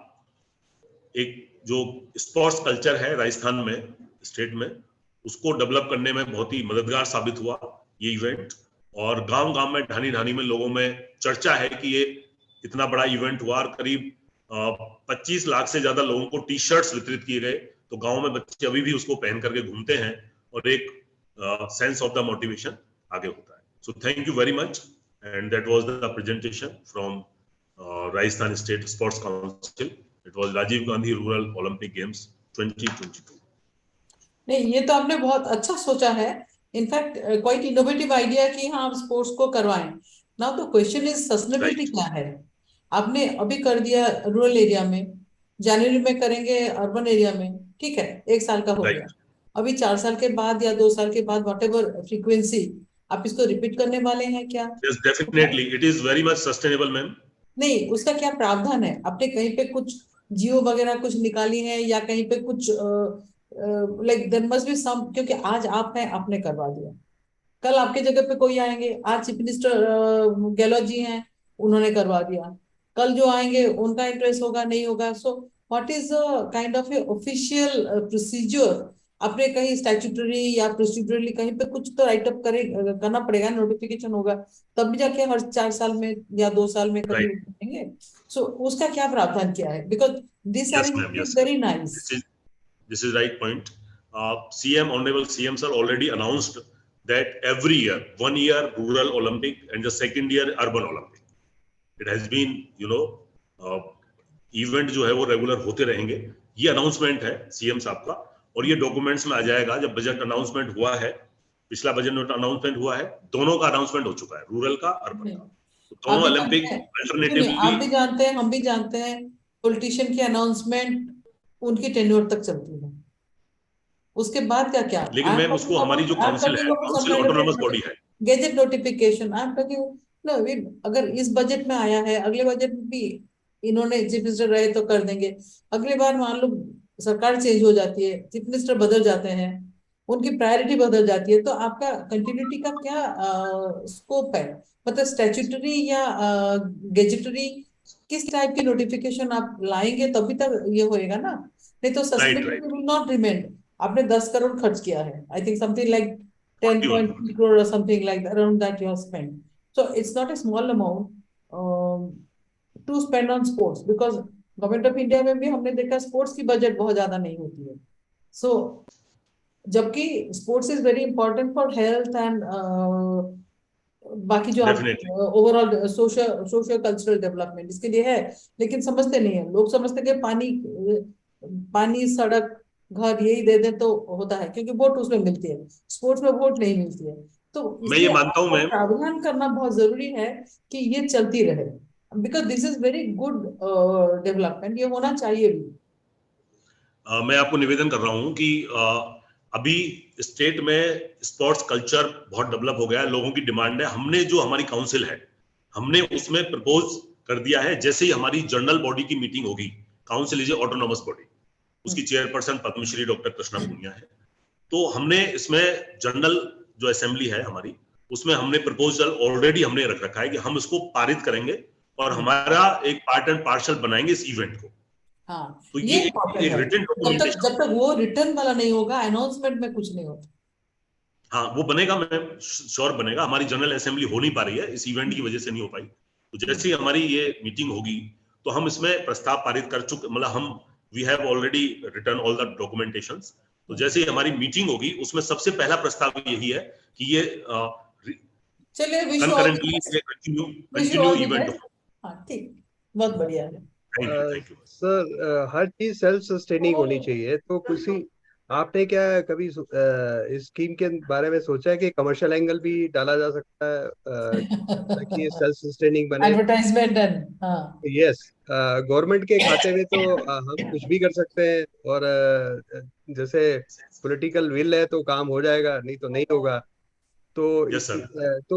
एक जो स्पोर्ट्स कल्चर है राजस्थान में, स्टेट में, उसको डेवलप करने में बहुत ही मददगार साबित हुआ ये इवेंट. और गांव-गांव में, ढानी-ढानी में लोगों में चर्चा है कि ये इतना बड़ा इवेंट हुआ और करीब 25 लाख से ज्यादा लोगों को टी शर्ट्स वितरित किए गए. तो गांव में बच्चे अभी भी उसको पहन करके घूमते हैं और एक सेंस ऑफ द मोटिवेशन आगे होता है. So thank you very much, and that was the presentation from Rajasthan state sports council. It was Rajiv Gandhi rural Olympic games 2022. नहीं, ये तो आपने बहुत अच्छा सोचा है. इनफैक्ट क्वाइट इनोवेटिव आइडिया कि हाँ, स्पोर्ट्स को करवाएं. Now the question is sustainability क्या है. आपने अभी कर दिया रूरल एरिया में, जनवरी में करेंगे अर्बन एरिया में, ठीक है, 1 साल का हो गया. अभी 4 साल के बाद या 2 साल के बाद व्हाटएवर फ्रीक्वेंसी, आप इसको रिपीट करने वाले हैं क्या? Yes, definitely it is very much sustainable ma'am. नहीं, उसका क्या प्रावधान है? आपने कहीं पे कुछ जियो वगैरह कुछ निकाली है या कहीं पे कुछ like there must be some, क्योंकि आज आप हैं, आपने करवा दिया. कल आपके जगह पे कोई आएंगे, आज चीफ मिनिस्टर गहलोत जी हैं, उन्होंने करवा दिया, कल जो आएंगे उनका इंटरेस्ट होगा, नहीं होगा। So what is kind of A official procedure, अपने कहीं स्टैट्यूटरी या प्रोसीजरली कहीं पे कुछ तो राइटअप करना पड़ेगा, नोटिफिकेशन होगा, तब भी जाके हर 4 साल में या 2 साल में कभी Right. देंगे। सो उसका क्या प्रावधान किया है? Because this Yes, ma'am. Arrangement Yes, is ma'am. Very nice. This is right point. CM, Honorable CM sir already announced that every year, 1 year rural Olympic and the second year urban Olympic. It has been, event जो है वो regular होते रहेंगे। ये announcement है CM साहब का, और ये डॉक्यूमेंट्स में आ जाएगा जब बजट अनाउंसमेंट हुआ है। पिछला बजट अनाउंसमेंट हुआ है, दोनों का अनाउंसमेंट हो चुका है, रूरल का, अर्बन का। तो आप दोनों भी ओलंपिक जानते हैं, अल्टरनेटिवली, आप भी जानते हैं, हम भी जानते हैं, पॉलिटिशियन की अनाउंसमेंट उनकी टेन्योर तक चलती है, उसके बाद क्या क्या। लेकिन मैम उसको हमारी जो काउंसिल है, काउंसिल ऑटोनोमस बॉडी है। Gazette notification I am talking, no, अगर इस बजट में आया है, अगले बजट में भी इन्होंने चीफ मिनिस्टर रहे तो कर देंगे, अगली बार मान लो सरकार चेंज हो जाती है, चीफ मिनिस्टर बदल जाते हैं, उनकी प्रायोरिटी बदल जाती है, तो आपका कंटिन्यूटी का क्या स्कोप है? मतलब स्टैट्यूटरी या गेजेटरी, किस टाइप की नोटिफिकेशन आप लाएंगे तभी तक ये होएगा ना, नहीं तो सस्टेनेबिलिटी विल नॉट रिमेन। आपने 10 करोड़ खर्च किया है, I think something like 10.3 crore or something like that, around that you have spent. So it's not a small amount to spend on sports, because government of India में भी हमने देखा sports की budget बहुत ज्यादा नहीं होती है। सो जबकि sports is very important for health and बाकी जो ओवरऑल सोशल कल्चरल डेवलपमेंट इसके लिए है, लेकिन समझते नहीं है लोग, समझते कि पानी सड़क घर यही दे दें तो होता है, क्योंकि वोट उसमें मिलती है, स्पोर्ट्स में वोट नहीं मिलती है। तो मैं ये मानता हूं मैम, प्रावधान करना बहुत जरूरी है कि ये चलती रहे, because this is very good development, ये होना चाहिए भी। मैं आपको निवेदन कर रहा हूं कि अभी स्टेट में स्पोर्ट्स कल्चर बहुत डेवलप हो गया है, लोगों की डिमांड है। हमने जो हमारी काउंसिल है, हमने उसमें प्रपोज कर दिया है, जैसे ही हमारी जनरल बॉडी की मीटिंग होगी, council is a autonomous body, उसकी चेयरपर्सन पद्मश्री डॉक्टर कृष्णा पूनिया है, तो हमने इसमें जनरल जो असेंबली है हमारी, उसमें हमने प्रपोजल ऑलरेडी हमने रख रखा है कि हम इसको पारित करेंगे और हमारा एक पार्ट एंड पार्सल बनाएंगे इस इवेंट को। हाँ, तो ये एक रिटन डॉक्यूमेंटेशन, जब तक वो रिटर्न वाला नहीं होगा, अनाउंसमेंट में कुछ नहीं होता। हाँ वो बनेगा मैम, श्योर बनेगा। हमारी जनरल असेंबली हो नहीं पा रही है, इस इवेंट की वजह से नहीं हो पाई, तो जैसे ही हमारी ये मीटिंग होगी तो हम इसमें प्रस्ताव पारित कर चुके, मतलब हम we have already written all the documentations. तो जैसे ही हमारी मीटिंग होगी उसमें सबसे पहला प्रस्ताव यही है कि ये चलिए कंकरेंटली कंटिन्यू इवेंट हो। हाँ ठीक, बहुत बढ़िया है। थैंक यू सर, हर चीज सेल्फ सस्टेनिंग होनी चाहिए, तो किसी आपने क्या कभी इस स्कीम के बारे में सोचा है कि कमर्शियल एंगल भी डाला जा सकता है ताकि ये सेल्फ सस्टेनिंग बने? एडवर्टाइजमेंट एंड यस, गवर्नमेंट के खाते में तो हम कुछ भी कर सकते हैं, और जैसे पॉलिटिकल विल है तो काम हो जाएगा, नहीं तो नहीं होगा। तो यस सर, तो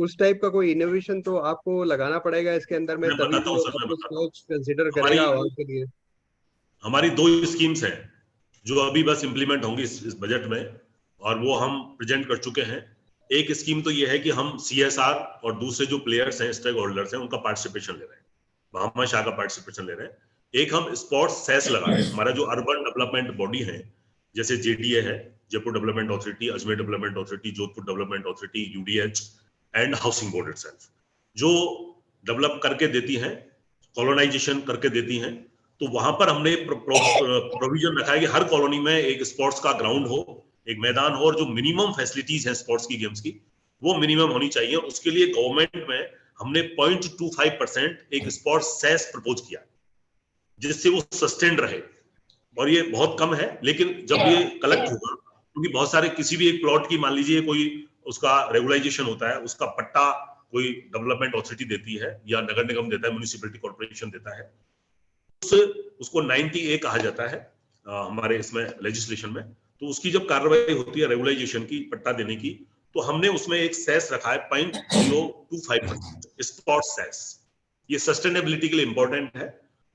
उस टाइप का कोई इनोवेशन तो आपको लगाना पड़ेगा इसके अंदर में, मैं तभी बताता हूँ तो सर, मैं बताता हूँ। स्कोच कंसीडर करेगा अवार्ड के लिए। हमारी 2 स्कीम्स हैं जो अभी बस इंप्लीमेंट होंगी इस बजट में, और वो हम प्रेजेंट कर चुके हैं। एक स्कीम तो ये है कि हम CSR और दूसरे जो प्लेयर्स हैं, स्टेक होल्डर्स हैं, उनका पार्टिसिपेशन ले रहे हैं, भामाशाह का पार्टिसिपेशन ले रहे हैं। एक हम स्पोर्ट्स सेस लगा रहे हैं, हमारा जो अर्बन डेवलपमेंट बॉडी है, जैसे JDA है, Jaipur development authority, Ajmer development authority, Jodhpur development authority, UDH and housing board itself, जो डेवलप करके देती हैं, कॉलोनाइजेशन करके देती हैं। तो वहां पर हमने प्रोविजन रखा है कि हर कॉलोनी में एक स्पोर्ट्स का ग्राउंड हो, एक मैदान हो, और जो मिनिमम फैसिलिटीज हैं स्पोर्ट्स की, गेम्स की, वो मिनिमम होनी चाहिए। उसके लिए गवर्नमेंट में हमने 0.25% एक स्पोर्ट्स सेस प्रपोज किया, जिससे वो सस्टेन रहे। और ये बहुत कम है, लेकिन जब ये कलेक्ट होगा, क्योंकि बहुत सारे किसी भी एक प्लॉट की मान लीजिए कोई उसका रेगुलाइजेशन होता है, उसका पट्टा कोई डेवलपमेंट अथॉरिटी देती है या नगर निगम देता है, म्युनिसिपैलिटी कॉर्पोरेशन देता है, उसको 90A कहा जाता है हमारे इसमें लेजिस्लेशन में। तो उसकी जब कार्रवाई होती है रेगुलाइजेशन की, पट्टा देने की, तो हमने उसमें एक सेस रखा है 0.025% स्पोर्ट्स सेस। ये सस्टेनेबिलिटी के लिए इंपॉर्टेंट है,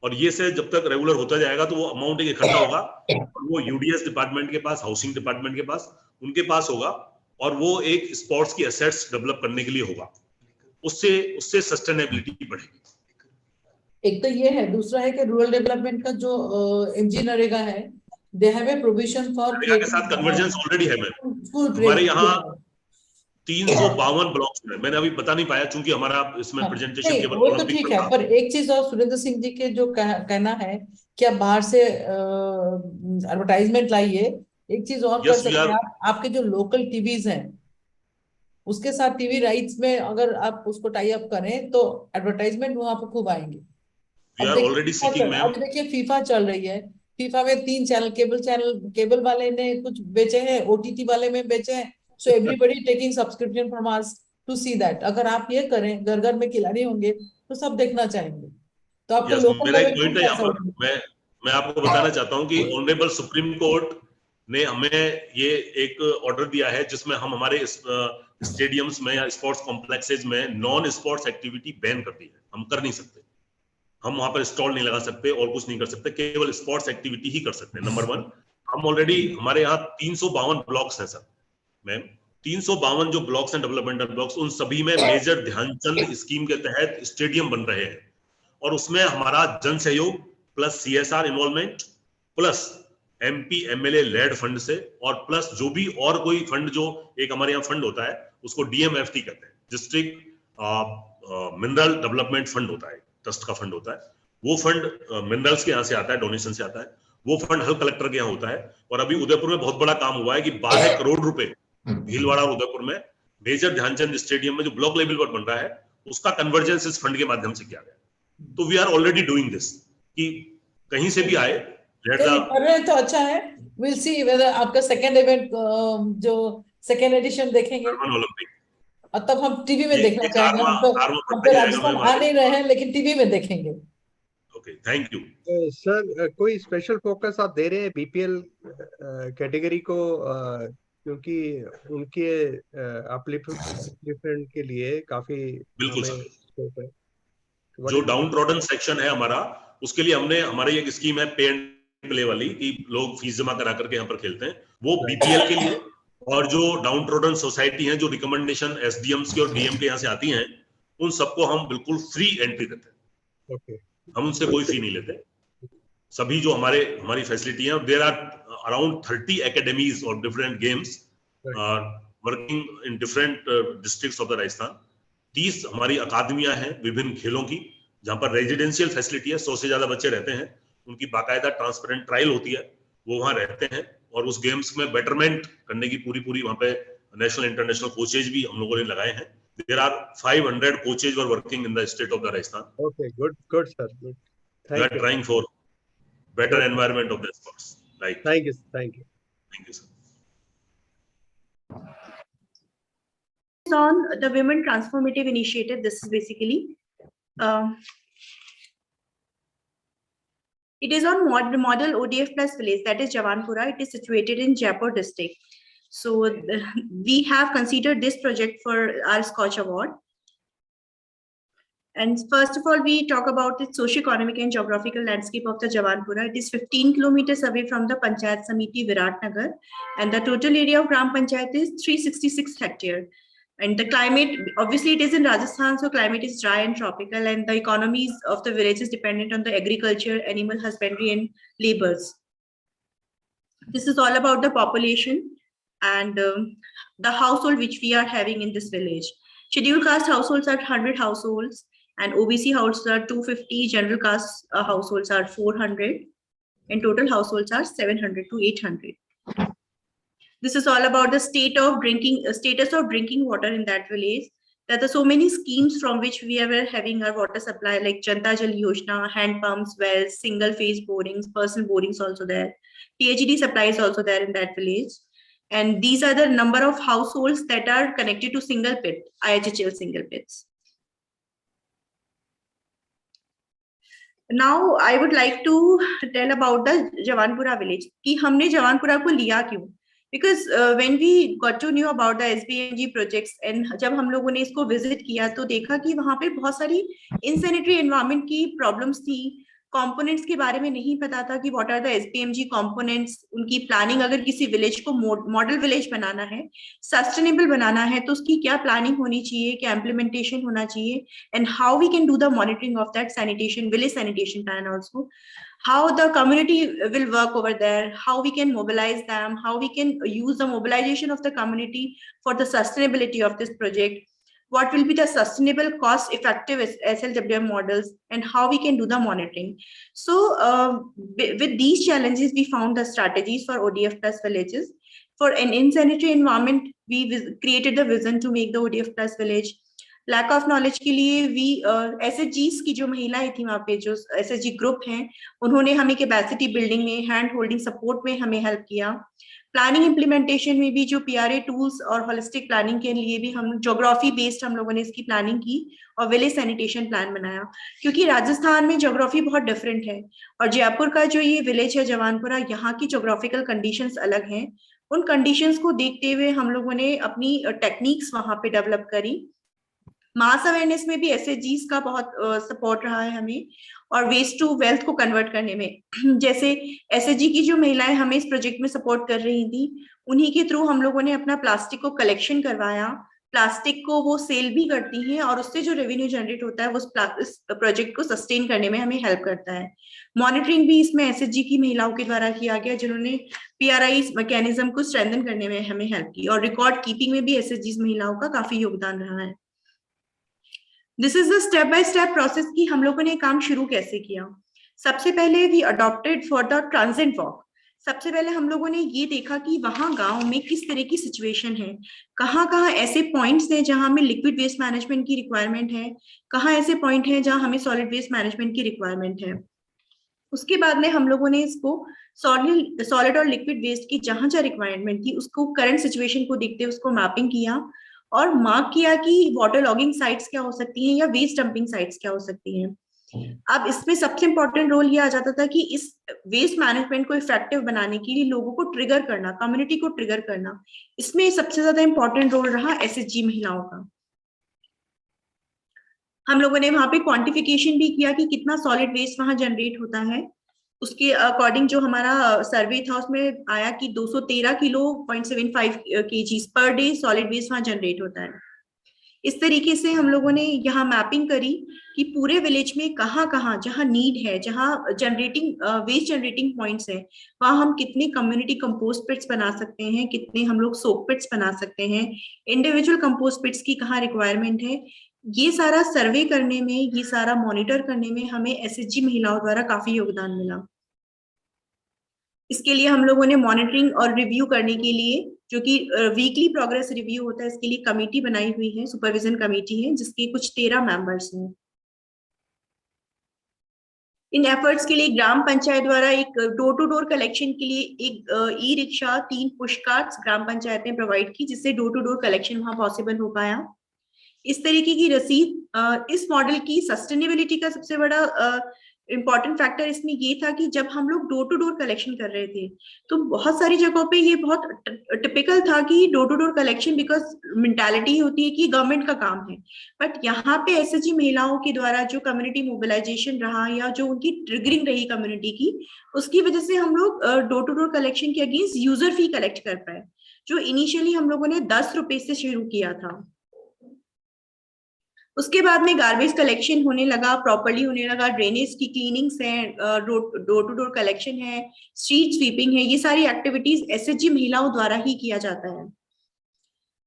और ये से जब तक रेगुलर होता जाएगा तो वो अमाउंट इकट्ठा होगा, और वो UDS डिपार्टमेंट के पास, हाउसिंग डिपार्टमेंट के पास, उनके पास होगा, और वो एक स्पोर्ट्स की एसेट्स डेवलप करने के लिए होगा, उससे सस्टेनेबिलिटी बढ़ेगी। एक तो ये है, दूसरा है कि रूरल डेवलपमेंट का जो एमजी नरेगा है, they have a provision for NREGA के साथ कन्वर्जेंस ऑलरेडी है मैम, फुल हमारे यहाँ 352 ब्लॉक्स में, मैंने अभी बता नहीं पाया क्योंकि हमारा इसमें प्रेजेंटेशन नहीं, केवल वो तो ओलंपिक ठीक पर है, था। पर एक चीज और सुरेंद्र सिंह जी के जो कहना है कि आप बाहर से एडवर्टाइजमेंट लाइए, एक चीज और कर यस वी सकते आर, हैं आप, आपके जो लोकल टीवीज हैं उसके साथ टीवी राइट्स में अगर आप उसको टाई अप करें तो एडवर्टाइजमेंट वहां पे खूब आएंगे। वी अब आर ऑलरेडी सीकिंग मैम। अब देखिए फीफा चल रही है, फीफा में 3 चैनल केबल वाले ने कुछ बेचे हैं, ओटीटी वाले में बेचे हैं, so everybody taking subscription from us to see that. अगर आप ये करें, घर घर में खिलाड़ी होंगे तो सब देखना चाहेंगे, तो आपको यस, लोकल मेरा एक लेवल पॉइंट पे है यहाँ पैसा पर, उठेगा। मैं आपको बताना चाहता हूँ कि ऑनरेबल सुप्रीम कोर्ट ने हमें ये एक ऑर्डर दिया है जिसमें हम हमारे स्टेडियम्स में या स्पोर्ट्स कॉम्प्लेक्सेज में नॉन स्पोर्ट्स एक्टिविटी बैन कर दी है। हम कर नहीं सकते, हम वहां पर स्टॉल नहीं लगा सकते और कुछ नहीं कर सकते, केवल स्पोर्ट्स एक्टिविटी ही कर सकते हैं। नंबर 1, हम ऑलरेडी हमारे यहाँ 352 ब्लॉक्स हैं सर मैम, 352 जो ब्लॉक्स हैं डेवलपमेंटल ब्लॉक्स, उन सभी में मेजर ध्यानचंद स्कीम के तहत स्टेडियम बन रहे हैं और उसमें हमारा जन सहयोग plus CSR involvement plus MP MLA led fund से और प्लस जो भी और कोई फंड, जो एक हमारे यहाँ फंड होता है उसको डीएमएफटी कहते हैं, डिस्ट्रिक्ट मिनरल डेवलपमेंट फंड होता है, ट्रस्ट का फंड होता है, वो फंड मिनरल्स के यहाँ से आता है, डोनेशन से आता है, वो फंड हल कलेक्टर के यहाँ होता है। और अभी उदयपुर में बहुत बड़ा काम हुआ है कि 12 करोड़ रुपए भीलवाड़ा और उदयपुर में मेजर ध्यानचंद स्टेडियम में जो ब्लॉक लेवल पर बन रहा है उसका कन्वर्जेंस इस फंड के माध्यम से किया गया। तो we are already doing this कि कहीं से भी आए, कर रहे हैं तो अच्छा है। विल सी वेदर आपका सेकंड इवेंट जो सेकंड एडिशन देखेंगे ओलंपिक, और तब हम टीवी में देखना चाहेंगे। हम बढ़ता तो जाएगा राजस्थान मैम आ आगे। नहीं रहे हैं लेकिन टीवी में देखेंगे। ओके, थैंक यू सर, कोई स्पेशल फोकस आप दे रहे हैं बीपीएल कैटेगरी को, क्योंकि उनके अपलिफ्टमेंट के लिए काफी बिल्कुल हमें सर। स्कोप है। जो डाउन ट्रॉडन सेक्शन है हमारा, उसके लिए हमने हमारी एक स्कीम है पे एंड प्ले वाली कि लोग फीस जमा करा करके यहाँ पर खेलते हैं, वो बीपीएल के लिए। और जो डाउन ट्रॉडन सोसाइटी है, जो रिकमेंडेशन एसडीएम्स के और डीएम के यहाँ से आती हैं, उन सबको हम बिल्कुल फ्री एंट्री देते हैं। ओके, हम उनसे कोई फी नहीं लेते। सभी जो हमारी फैसिलिटी है, देयर आर अराउंड 30 एकेडमीज और different games working in different districts of the Rajasthan. 30 हमारी अकादमियां हैं विभिन्न खेलों की, जहां पर रेजिडेंशियल फैसिलिटी है, 100 से ज्यादा बच्चे रहते हैं, उनकी बाकायदा ट्रांसपेरेंट ट्रायल होती है, वो वहां रहते हैं और उस गेम्स में बेटरमेंट करने की पूरी वहां पे नेशनल इंटरनेशनल कोचेज भी हम लोगों ने लगाए हैं। There are 500 coaches were working in the state of the Rajasthan. Okay, good sir, good. We are trying for better environment of the sports. Right. Thank you, sir. On the Women Transformative Initiative, this is basically it is on model ODF plus village, that is Jawanpura. It is situated in Jaipur district. So we have considered this project for our SKOCH award. And first of all, we talk about the socio-economic and geographical landscape of the Jawanpura. It is 15 kilometers away from the Panchayat Samiti Viratnagar, and the total area of Gram Panchayat is 366 hectares. And the climate, obviously it is in Rajasthan, so climate is dry and tropical, and the economies of the village is dependent on the agriculture, animal husbandry and labors. This is all about the population and the household which we are having in this village. Scheduled caste households are 100 households, and OBC households are 250, general caste households are 400, and total households are 700 to 800. This is all about the status of drinking water in that village. There are so many schemes from which we are having our water supply, like Janta Jal Yojana, hand pumps, wells, single phase borings, personal borings also there. THD supply is also there in that village. And these are the number of households that are connected to single pit, IHHL single pits. Now I would like to tell about the Jawanpura village. कि हमने Jawanpura को लिया क्यों? Because when we got to know about the SBNG projects and जब हम लोगों ने इसको visit किया तो देखा कि वहाँ पे बहुत सारी insanitary environment की problems थी, कंपोनेंट्स के बारे में नहीं पता था कि व्हाट आर द एसपीएमजी कंपोनेंट्स, उनकी प्लानिंग, अगर किसी विलेज को मॉडल विलेज बनाना है, सस्टेनेबल बनाना है, तो उसकी क्या प्लानिंग होनी चाहिए, क्या इम्प्लीमेंटेशन होना चाहिए, and how we can do the monitoring of that sanitation, village sanitation plan also, how the community will work over there, how we can mobilize them, how we can use the mobilization of the community for the sustainability of this project, what will be the sustainable cost effective SLWM models, and how we can do the monitoring. So with these challenges, we found the strategies for ODF plus villages. For an insanitary environment, we created the vision to make the ODF plus village. Lack of knowledge के लिए we एसएचजीज की जो महिलाएं थी वहां पे, जो SHG group हैं, उन्होंने हमें कैपेसिटी बिल्डिंग में, हैंड होल्डिंग सपोर्ट में हमें हेल्प किया। प्लानिंग इम्प्लीमेंटेशन में भी जो पीआरए टूल्स और होलिस्टिक प्लानिंग के लिए भी हम ज्योग्राफी बेस्ड हम लोगों ने इसकी प्लानिंग की और विलेज सैनिटेशन प्लान बनाया, क्योंकि राजस्थान में ज्योग्राफी बहुत डिफरेंट है और जयपुर का जो ये विलेज है जवानपुरा, यहाँ की ज्योग्राफिकल कंडीशंस अलग हैं। उन कंडीशंस को देखते हुए हम लोगों ने अपनी टेक्निक्स वहां पे डेवलप करी। मास अवेयरनेस में भी एसएचजीज का बहुत सपोर्ट रहा है हमें, और वेस्ट टू वेल्थ को कन्वर्ट करने में जैसे एसएचजी की जो महिलाएं हमें इस प्रोजेक्ट में सपोर्ट कर रही थी, उन्हीं के थ्रू हम लोगों ने अपना प्लास्टिक को कलेक्शन करवाया, प्लास्टिक को वो सेल भी करती हैं और उससे जो रेवेन्यू जनरेट होता है वो इस प्रोजेक्ट को सस्टेन करने में हमें हेल्प करता है। मॉनिटरिंग भी इसमें एसएचजी की महिलाओं के द्वारा किया गया, जिन्होंने पीआरआई मैकेनिज्म को स्ट्रेंथन करने में हमें हेल्प की, और रिकॉर्ड कीपिंग में भी एसएचजी महिलाओं का काफी योगदान रहा है। This is the step by step process की हम लोगों ने काम शुरू कैसे किया। सबसे पहले we adopted for the transit walk. सबसे पहले हम लोगों ने ये देखा कि वहां गांव में किस तरह की सिचुएशन है, कहाँ कहाँ ऐसे पॉइंट्स हैं जहां हमें लिक्विड वेस्ट मैनेजमेंट की रिक्वायरमेंट है, कहाँ ऐसे पॉइंट है जहां हमें सॉलिड वेस्ट मैनेजमेंट की रिक्वायरमेंट है। उसके बाद में हम लोगों ने इसको सॉलिड और लिक्विड वेस्ट की जहां जहां रिक्वायरमेंट थी उसको करंट सिचुएशन को देखते हुए उसको मैपिंग किया और मार्क किया कि वाटर लॉगिंग साइट्स क्या हो सकती हैं या वेस्ट डंपिंग साइट्स क्या हो सकती हैं। अब इसमें सबसे इंपॉर्टेंट रोल ये आ जाता था कि इस वेस्ट मैनेजमेंट को इफेक्टिव बनाने के लिए लोगों को ट्रिगर करना, कम्युनिटी को ट्रिगर करना, इसमें सबसे ज्यादा इंपॉर्टेंट रोल रहा एसएचजी महिलाओं का। हम लोगों ने वहां पे क्वांटिफिकेशन भी किया कि कितना सॉलिड वेस्ट वहां जनरेट होता है। उसके अकॉर्डिंग जो हमारा सर्वे था उसमें आया कि 213 kilo 0.75 kgs per day solid waste वहां जनरेट होता है। इस तरीके से हम लोगों ने यहाँ मैपिंग करी कि पूरे विलेज में कहाँ कहाँ जहाँ नीड है, जहाँ जनरेटिंग वेस्ट जनरेटिंग पॉइंट्स है, वहाँ हम कितने कम्युनिटी कंपोस्ट पिट्स बना सकते हैं, कितने हम लोग सोक पिट्स बना सकते हैं, इंडिविजुअल कंपोस्ट पिट्स की कहाँ रिक्वायरमेंट है। ये सारा सर्वे करने में, ये सारा मॉनिटर करने में हमें एसएचजी महिलाओं द्वारा काफी योगदान मिला। इसके लिए हम लोगों ने मॉनिटरिंग और रिव्यू करने के लिए, जो कि वीकली प्रोग्रेस रिव्यू होता है, इसके लिए कमेटी बनाई हुई है, सुपरविजन कमेटी है जिसके कुछ 13 मेंबर्स हैं। इन एफर्ट्स के लिए ग्राम पंचायत द्वारा एक डोर टू डोर कलेक्शन के लिए एक ई रिक्शा, 3 पुश कार्ट्स ग्राम पंचायत ने प्रोवाइड की, जिससे डोर टू डोर कलेक्शन वहां पॉसिबल हो पाया। इस तरीके की रसीद, इस मॉडल की सस्टेनेबिलिटी का सबसे बड़ा इम्पॉर्टेंट फैक्टर इसमें ये था कि जब हम लोग डोर टू डोर कलेक्शन कर रहे थे तो बहुत सारी जगहों पे ये बहुत टिपिकल था कि door to door collection, because mentality होती है कि गवर्नमेंट का काम है, बट यहाँ पे एसएचजी महिलाओं के द्वारा जो कम्युनिटी मोबिलाइजेशन रहा या जो उनकी ट्रिगरिंग रही कम्युनिटी की, उसकी वजह से हम लोग डोर टू डोर कलेक्शन के अगेंस्ट यूजर फी कलेक्ट कर पाए, जो इनिशियली हम लोगों ने 10 रुपए से शुरू किया था। उसके बाद में गार्बेज कलेक्शन होने लगा, प्रॉपर्ली होने लगा, ड्रेनेज की क्लीनिंग्स है, डोर टू डोर कलेक्शन है, स्ट्रीट स्वीपिंग है, ये सारी एक्टिविटीज एसएचजी महिलाओं द्वारा ही किया जाता है।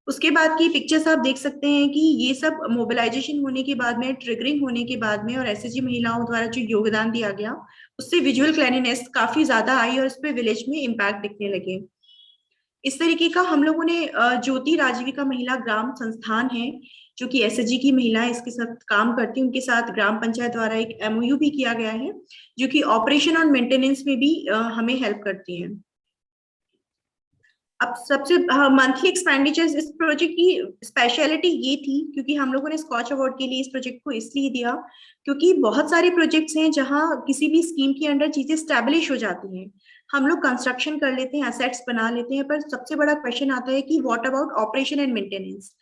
उसके बाद की पिक्चर्स आप देख सकते हैं कि ये सब मोबिलाइजेशन होने के बाद में, ट्रिगरिंग होने के बाद में और एसएचजी महिलाओं द्वारा जो योगदान दिया गया उससे विजुअल क्लैनिनेस काफी ज्यादा आई और उस पर विलेज में इम्पैक्ट दिखने लगे। इस तरीके का हम लोगों ने ज्योति राजीविका महिला ग्राम संस्थान है जो कि एसएचजी की महिलाएं इसके साथ काम करती हैं, उनके साथ ग्राम पंचायत द्वारा एक एमओयू भी किया गया है जो कि ऑपरेशन और मेंटेनेंस में भी हमें हेल्प करती है। अब सबसे मंथली एक्सपेंडिचर्स, इस प्रोजेक्ट की स्पेशलिटी ये थी क्योंकि हम लोगों ने स्कॉच अवार्ड के लिए इस प्रोजेक्ट को इसलिए दिया क्योंकि बहुत सारे प्रोजेक्ट्स हैं जहां किसी भी स्कीम के अंडर चीजें स्टैब्लिश हो जाती हैं, हम लोग कंस्ट्रक्शन कर लेते हैं, एसेट्स बना लेते हैं, पर सबसे बड़ा क्वेश्चन आता है कि what about operation and maintenance.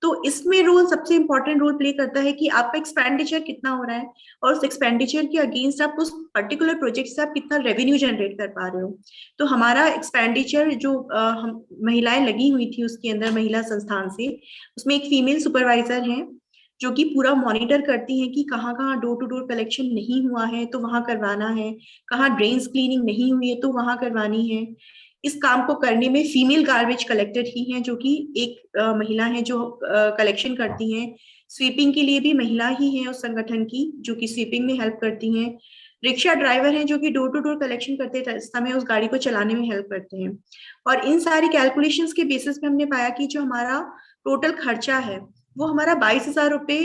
तो इसमें रोल सबसे इंपॉर्टेंट रोल प्ले करता है कि आपका एक्सपेंडिचर कितना हो रहा है और उस एक्सपेंडिचर के अगेंस्ट आप उस पर्टिकुलर प्रोजेक्ट से आप कितना रेवेन्यू जनरेट कर पा रहे हो। तो हमारा एक्सपेंडिचर जो हम महिलाएं लगी हुई थी उसके अंदर महिला संस्थान से, उसमें एक फीमेल सुपरवाइजर है जो कि पूरा मॉनिटर करती हैं कि कहाँ कहाँ डोर टू डोर कलेक्शन नहीं हुआ है तो वहां करवाना है, कहाँ ड्रेन्स क्लीनिंग नहीं हुई है तो वहां करवानी है। इस काम को करने में फीमेल गार्बेज कलेक्टर ही हैं जो कि एक महिला है जो कलेक्शन करती हैं। स्वीपिंग के लिए भी महिला ही है उस संगठन की जो कि स्वीपिंग में हेल्प करती हैं। रिक्शा ड्राइवर हैं जो कि डोर टू डोर कलेक्शन करते समय उस गाड़ी को चलाने में हेल्प करते हैं। और इन सारी कैलकुलेशंस के बेसिस पे हमने पाया कि जो हमारा टोटल खर्चा है वो हमारा 22,000 रुपये,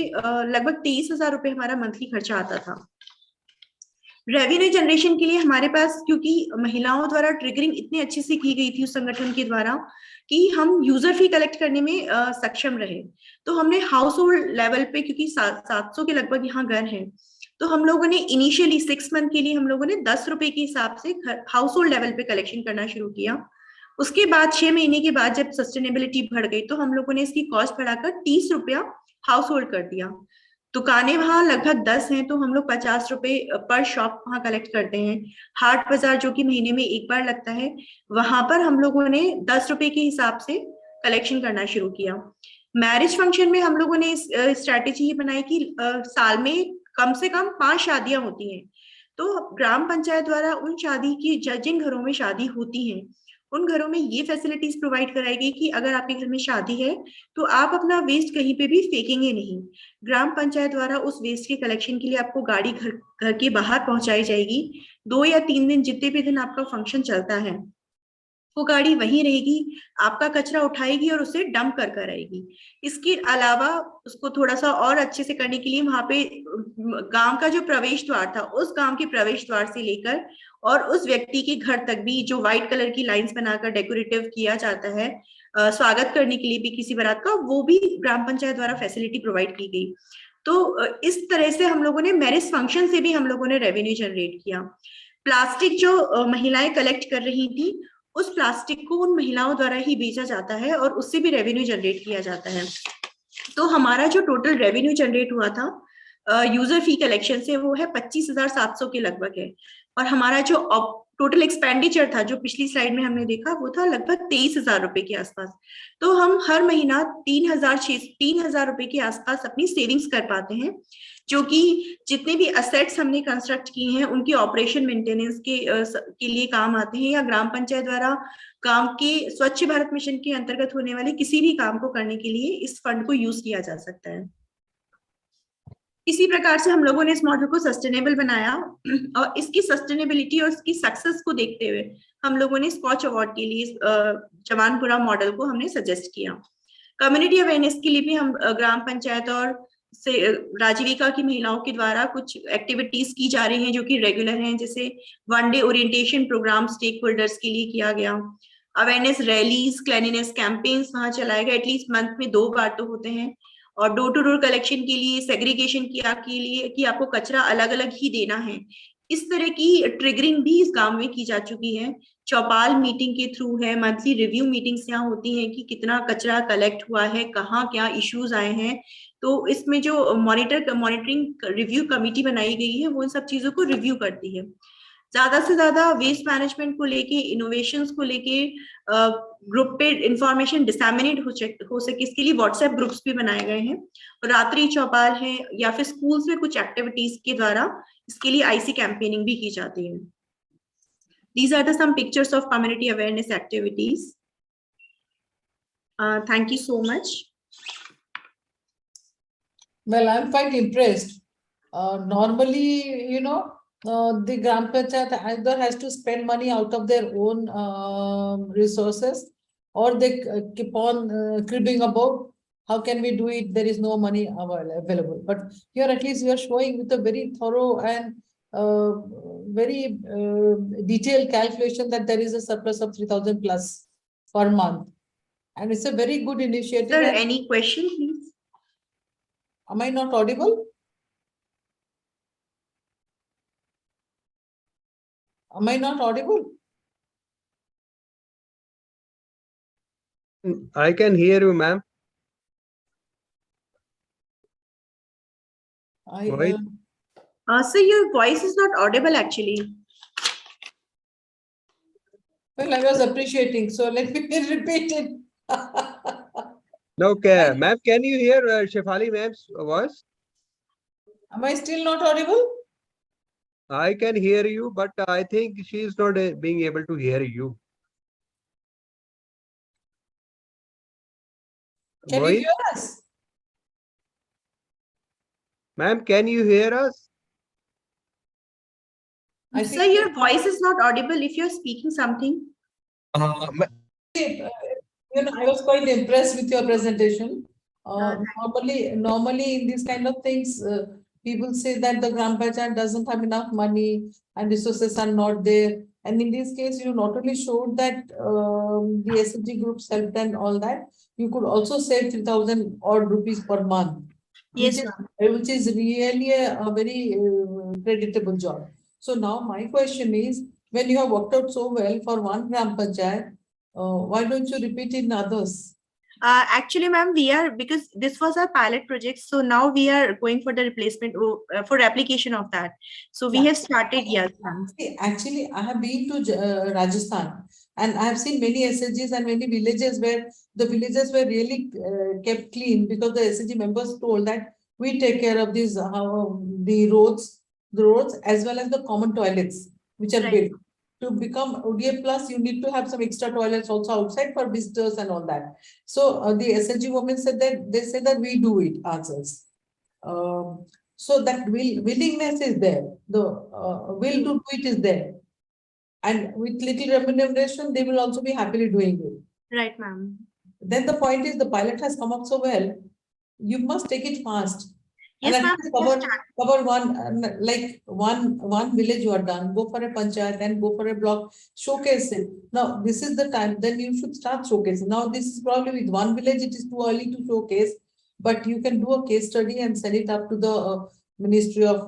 लगभग 23,000 रुपये हमारा मंथली खर्चा आता था। रेवेन्यू जनरेशन के लिए हमारे पास, क्योंकि महिलाओं द्वारा ट्रिगरिंग इतनी अच्छी से की गई थी उस संगठन के द्वारा कि हम यूजर फी कलेक्ट करने में सक्षम रहे, तो हमने हाउस होल्ड लेवल पे, क्योंकि 700 के लगभग यहाँ घर हैं, तो हम लोगों ने इनिशियली 6 मंथ के लिए हम लोगों ने 10 रुपए के हिसाब से हाउस होल्ड लेवल पे कलेक्शन करना शुरू किया। उसके बाद 6 महीने के बाद जब सस्टेनेबिलिटी बढ़ गई तो हम लोगों ने इसकी कॉस्ट बढ़ाकर 30 रुपया हाउस होल्ड कर दिया। दुकानें वहां लगभग 10 हैं तो हम लोग 50 रुपए पर शॉप वहां कलेक्ट करते हैं। हाट बाजार जो कि महीने में एक बार लगता है, वहां पर हम लोगों ने 10 रुपए के हिसाब से कलेक्शन करना शुरू किया। मैरिज फंक्शन में हम लोगों ने स्ट्रैटेजी ये बनाई कि साल में कम से कम 5 शादियां होती हैं, तो ग्राम पंचायत द्वारा उन शादी की जिन घरों में शादी होती है उन घरों में ये फैसिलिटीज प्रोवाइड कराई गई कि अगर आपके घर में शादी है तो आप अपना वेस्ट कहीं पे भी फेंकेंगे नहीं। ग्राम पंचायत द्वारा उस वेस्ट के कलेक्शन के लिए आपको गाड़ी घर के बाहर पहुंचाई जाएगी। 2 या 3 दिन जितने भी दिन आपका फंक्शन चलता है वो गाड़ी वहीं रहेगी, आपका कचरा उठाएगी और उसे डंप कर कर आएगी। इसके अलावा उसको थोड़ा सा और अच्छे से करने के लिए वहां पे गांव का जो प्रवेश द्वार था, उस गांव के प्रवेश द्वार से लेकर और उस व्यक्ति के घर तक भी जो व्हाइट कलर की लाइंस बनाकर डेकोरेटिव किया जाता है स्वागत करने के लिए भी किसी बारात का, वो भी ग्राम पंचायत द्वारा फैसिलिटी प्रोवाइड की गई। तो इस तरह से हम लोगों ने मैरिज फंक्शन से भी हम लोगों ने रेवेन्यू जनरेट किया। प्लास्टिक जो महिलाएं कलेक्ट कर रही थी उस प्लास्टिक को उन महिलाओं द्वारा ही बेचा जाता है और उससे भी रेवेन्यू जनरेट किया जाता है। तो हमारा जो टोटल रेवेन्यू जनरेट हुआ था यूजर फी कलेक्शन से वो है 25,700 के लगभग है। और हमारा जो टोटल एक्सपेंडिचर था जो पिछली स्लाइड में हमने देखा वो था लगभग 23,000 रुपए के आसपास। तो हम हर महीना 3,000 रुपए के आसपास अपनी सेविंग्स कर पाते हैं, जो कि जितने भी असेट्स हमने कंस्ट्रक्ट किए हैं उनके ऑपरेशन मेंटेनेंस के लिए काम आते हैं, या ग्राम पंचायत द्वारा गांव के स्वच्छ भारत मिशन के अंतर्गत होने वाले किसी भी काम को करने के लिए इस फंड को यूज किया जा सकता है। इसी प्रकार से हम लोगों ने इस मॉडल को सस्टेनेबल बनाया और इसकी सस्टेनेबिलिटी और इसकी सक्सेस को देखते हुए हम लोगों ने स्कॉच अवार्ड के लिए जवानपुरा मॉडल को हमने सजेस्ट किया। कम्युनिटी अवेयरनेस के लिए भी हम ग्राम पंचायत और से राजीविका की महिलाओं के द्वारा कुछ एक्टिविटीज की जा रही हैं जो कि रेगुलर हैं, जैसे 1 day orientation program stakeholders के लिए किया गया, अवेयरनेस रैलीज, क्लीनिनेस कैंपेन्स वहां चलाए गए, एटलीस्ट मंथ में 2 बार तो होते हैं। और डोर टू डोर कलेक्शन के लिए सेग्रीगेशन किया के लिए कि आपको कचरा अलग अलग ही देना है, इस तरह की ट्रिगरिंग भी इस गांव में की जा चुकी है। चौपाल मीटिंग के थ्रू है, मंथली रिव्यू मीटिंग्स यहाँ होती हैं कि कितना कचरा कलेक्ट हुआ है, कहाँ क्या इश्यूज आए हैं। तो इसमें जो मॉनिटरिंग रिव्यू कमेटी बनाई गई है वो इन सब चीजों को रिव्यू करती है। ज्यादा से ज्यादा वेस्ट मैनेजमेंट को लेके, इनोवेशंस को लेके ग्रुप पे इंफॉर्मेशन डिसैमिनेट हो सके इसके लिए व्हाट्सएप ग्रुप्स भी बनाए गए हैं, और रात्रि चौपाल है या फिर स्कूल्स में कुछ एक्टिविटीज के द्वारा इसके लिए आईसी कैंपेनिंग भी की जाती है। These are the some pictures of community awareness activities. Thank you so much. Well, I'm quite impressed. Normally, you know, the Gram Panchayat either has to spend money out of their own resources, or they keep on cribbing about how can we do it, there is no money available. But here at least you are showing with a very thorough and very detailed calculation that there is a surplus of 3,000 plus per month. And it's a very good initiative. Sir, any question, please? Am I not audible? Am I not audible? I can hear you, ma'am. Why? So your voice is not audible actually. Well, I was appreciating, so let me repeat it. No, ma'am, can you hear Shefali ma'am's voice? Am I still not audible? I can hear you, but I think she is not being able to hear you. Can you hear us? Ma'am, can you hear us? I So think your voice is not audible if you're speaking something. I was quite impressed with your presentation. Normally in these kind of things, people say that the Gram Panchayat doesn't have enough money and resources are not there. And in this case, you not only showed that the SHG groups helped and all that, you could also save 3,000 odd rupees per month, Yes, which is really a very creditable job. So now my question is, when you have worked out so well for one Gram Panchayat, why don't you repeat in others? Actually, ma'am, because this was our pilot project, so now we are going for the replacement for application of that. So we have started, yes, ma'am. Actually, I have been to Rajasthan and I have seen many SHGs and many villages where the villages were really kept clean because the SHG members told that we take care of these the roads as well as the common toilets which are built. To become ODA plus, you need to have some extra toilets also outside for visitors and all that. So the SHG women said that they said that we do it ourselves. So that willingness is there. The will to do it is there. And with little remuneration, they will also be happily doing it. Right, ma'am. Then the point is the pilot has come up so well, you must take it fast. Yes, and ma'am. cover one village you are done, go for a panchayat, then go for a block, showcase it. Now this is the time, then you should start showcasing. Now this is probably with one village, it is too early to showcase, but you can do a case study and send it up to the Ministry of,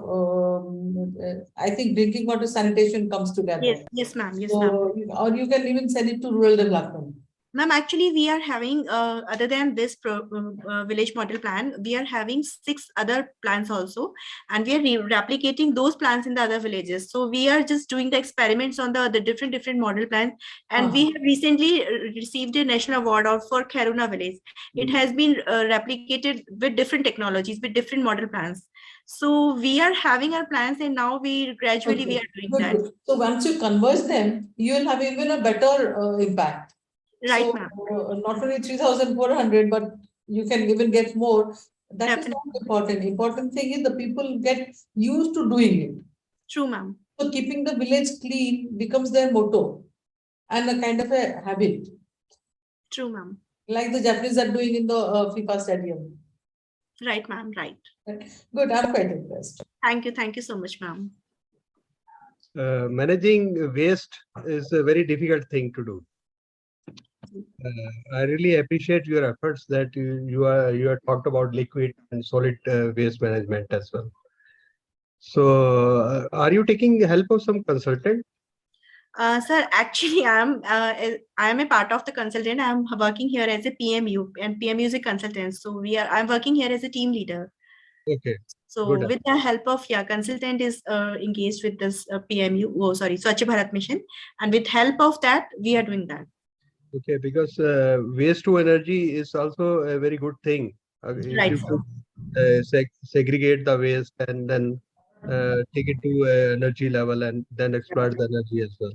I think drinking water sanitation comes together. Yes, ma'am. Yes, so, ma'am. Or you can even send it to rural development. Ma'am, actually, we are having, other than this village model plan, we are having 6 other plans also, and we are replicating those plans in the other villages. So we are just doing the experiments on the different model plans, and we have recently received a national award for Kharuna village. It has been replicated with different technologies, with different model plans. So we are having our plans, and now we gradually we are doing that. Good. So once you converge them, you will have even a better impact. Right, so, ma'am. Not only 3,400, but you can even get more. That is not important. Important thing is the people get used to doing it. True, ma'am. So keeping the village clean becomes their motto and a kind of a habit. True, ma'am. Like the Japanese are doing in the FIFA stadium. Right, ma'am. Right. Good. I'm quite impressed. Thank you. Thank you so much, ma'am. Managing waste is a very difficult thing to do. I really appreciate your efforts that you have talked about liquid and solid waste management as well. So, are you taking the help of some consultant? Sir, actually, I am a part of the consultant. I'm working here as a PMU, and PMU is a consultant. So I'm working here as a team leader. Okay. So Good. with the help of consultant is engaged with this PMU. Oh, sorry, Swachh Bharat mission, and with help of that, we are doing that. Okay, because waste to energy is also a very good thing. Right. If you could segregate the waste and then take it to energy level and then exploit the energy as well.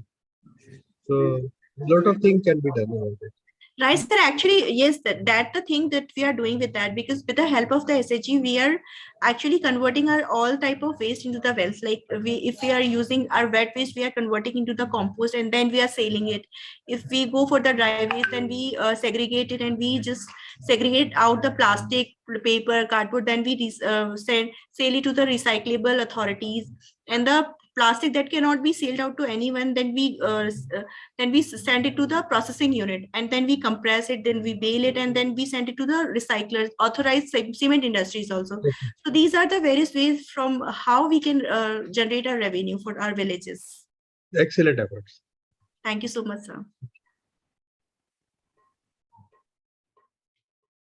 So a lot of things can be done about it. Right, sir. Actually, yes, that's the thing that we are doing with that, because with the help of the SHG, we are actually converting our all type of waste into the wells. Like if we are using our wet waste, we are converting into the compost, and then we are selling it. If we go for the dry waste, then we segregate it, and we just segregate out the plastic, paper, cardboard. Then we sell it to the recyclable authorities, and the plastic that cannot be sold out to anyone, then we send it to the processing unit, and then we compress it, then we bale it, and then we send it to the recyclers, authorized cement industries also. Okay. So these are the various ways from how we can generate a revenue for our villages. Excellent efforts. Thank you so much, sir.